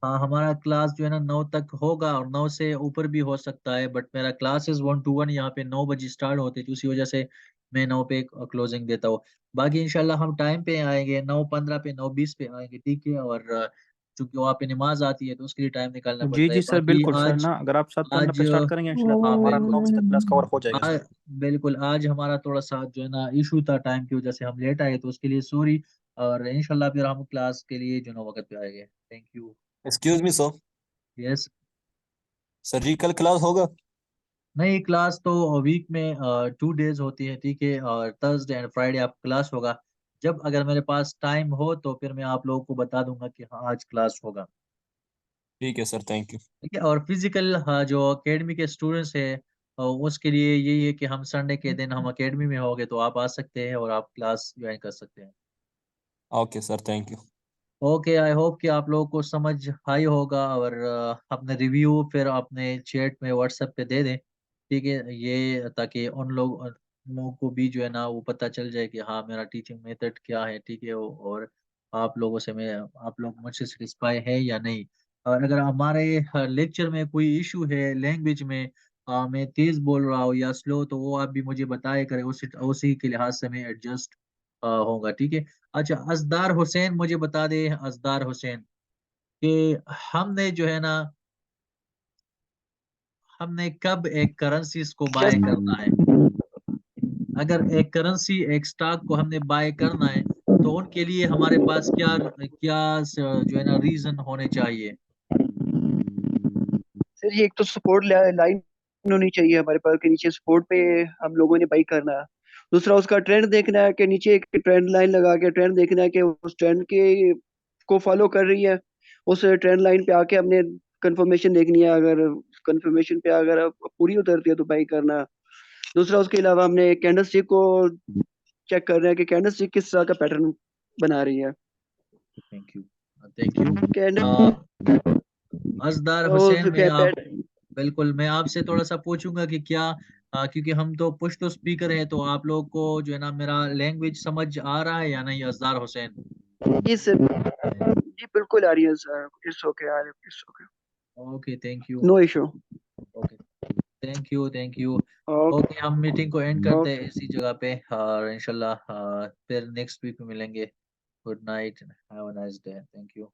हाँ हमारा क्लास जो है ना 9 तक होगा, और 9 से ऊपर भी हो सकता है, बट मेरा क्लासेस 1 to 1 यहाँ पे 9 बजे स्टार्ट होते हैं, तो उसी वजह से मैं 9 पे क्लोजिंग देता हूँ। बाकी इंशाल्लाह हम टाइम पे आएंगे, 9:15 पे 9:20 पे आएंगे, ठीक है। और चूंकि वहाँ पे नमाज आती है तो उसके लिए टाइम निकालना जी पड़ता है। जी सर, बाकी बिल्कुल सर आज, ना, अगर आप 7:15 आज पे स्टार्ट करेंगे इंशाल्लाह तो हाँ हमारा 9 बजे बिल्कुल, तक क्लास कवर हो जाएगा आज सर। बिल्कुल आज हमारा थोड़ा सा जो है ना इशू था, टाइम की वजह से हम लेट आए, तो उसके लिए सॉरी। और इंशाल्लाह फिर हम क्लास के लिए जो ना वक्त पे आएंगे। Thank you. Excuse me sir. Yes. Sir जी कल क्लास होगा? नहीं, क्लास तो वीक में 2 डेज होती है, ठीक है। और थर्सडे एंड फ्राइडे आप क्लास होगा। जब अगर मेरे पास टाइम हो तो फिर मैं आप लोगों को बता दूंगा कि हाँ आज क्लास होगा। ठीक है सर, थैंक यू। ठीक है। और फिजिकल जो एकेडमी के स्टूडेंट्स है, उसके लिए यही है कि हम संडे के दिन हम एकेडमी में होंगे, तो आप आ सकते हैं और आप क्लास ज्वाइन कर सकते हैं। Okay sir, thank you. Okay, I hope कि आप लोगों को समझ आई होगा, और अपने रिव्यू फिर अपने चैट में व्हाट्सएप पे दे दें, ठीक है। ये ताकि उन लोगों को भी जो है ना वो पता चल जाए कि हाँ मेरा टीचिंग मेथड क्या है, ठीक है। और आप लोगों से मैं आप लोग मुझसे सेटिस्फाई है या नहीं। और अगर हमारे लेक्चर में कोई इशू है लैंग्वेज में, मैं तेज बोल रहा हूँ या स्लो, तो वो आप भी मुझे बताया करें, उसी उसी के लिहाज से मैं एडजस्ट होगा, ठीक है। अच्छा, असदार हुसैन मुझे बता दे, असदार हुसैन, कि हमने जो है ना, हमने कब एक करेंसीज को बाय करना है। अगर एक करेंसी एक स्टॉक को हमने बाय करना है, तो उनके लिए हमारे पास क्या क्या जो है ना रीजन होने चाहिए। सर ये एक तो सपोर्ट लाइन होनी चाहिए हमारे पास, के नीचे सपोर्ट पे हम लोगों ने बाई करना है। दूसरा उसका ट्रेंड देखना है, कि नीचे एक ट्रेंड लाइन लगा के ट्रेंड देखना है कि उस ट्रेंड के को फॉलो कर रही है। उस ट्रेंड लाइन पे आके हमने कंफर्मेशन देखनी है, अगर कंफर्मेशन पे अगर पूरी उतरती है तो बाई करना है। दूसरा उसके अलावा हमने कैंडल स्टिक को चेक कर रहे हैं कि कैंडल स्टिक किस तरह का पैटर्न बना रही है। Thank you. Thank you. Candle असदार उस हुसैन, पैटर्न बिल्कुल मैं आपसे थोड़ा सा पूछूंगा कि क्या क्योंकि हम तो पुश तो स्पीकर हैं, तो आप लोग को जो है ना मेरा लैंग्वेज समझ आ रहा है या नहीं, असदार हुसैन। जी सर, जी बिल्कुल आ रही है सर, इट्स ओके, आ रही है, it's okay, okay, thank you. No issue. Okay, thank you, thank you. Okay okay, हम मीटिंग को एंड करते हैं ओके इसी जगह पे, और इंशाल्लाह फिर नेक्स्ट वीक में मिलेंगे। Good night, have a nice day, thank you.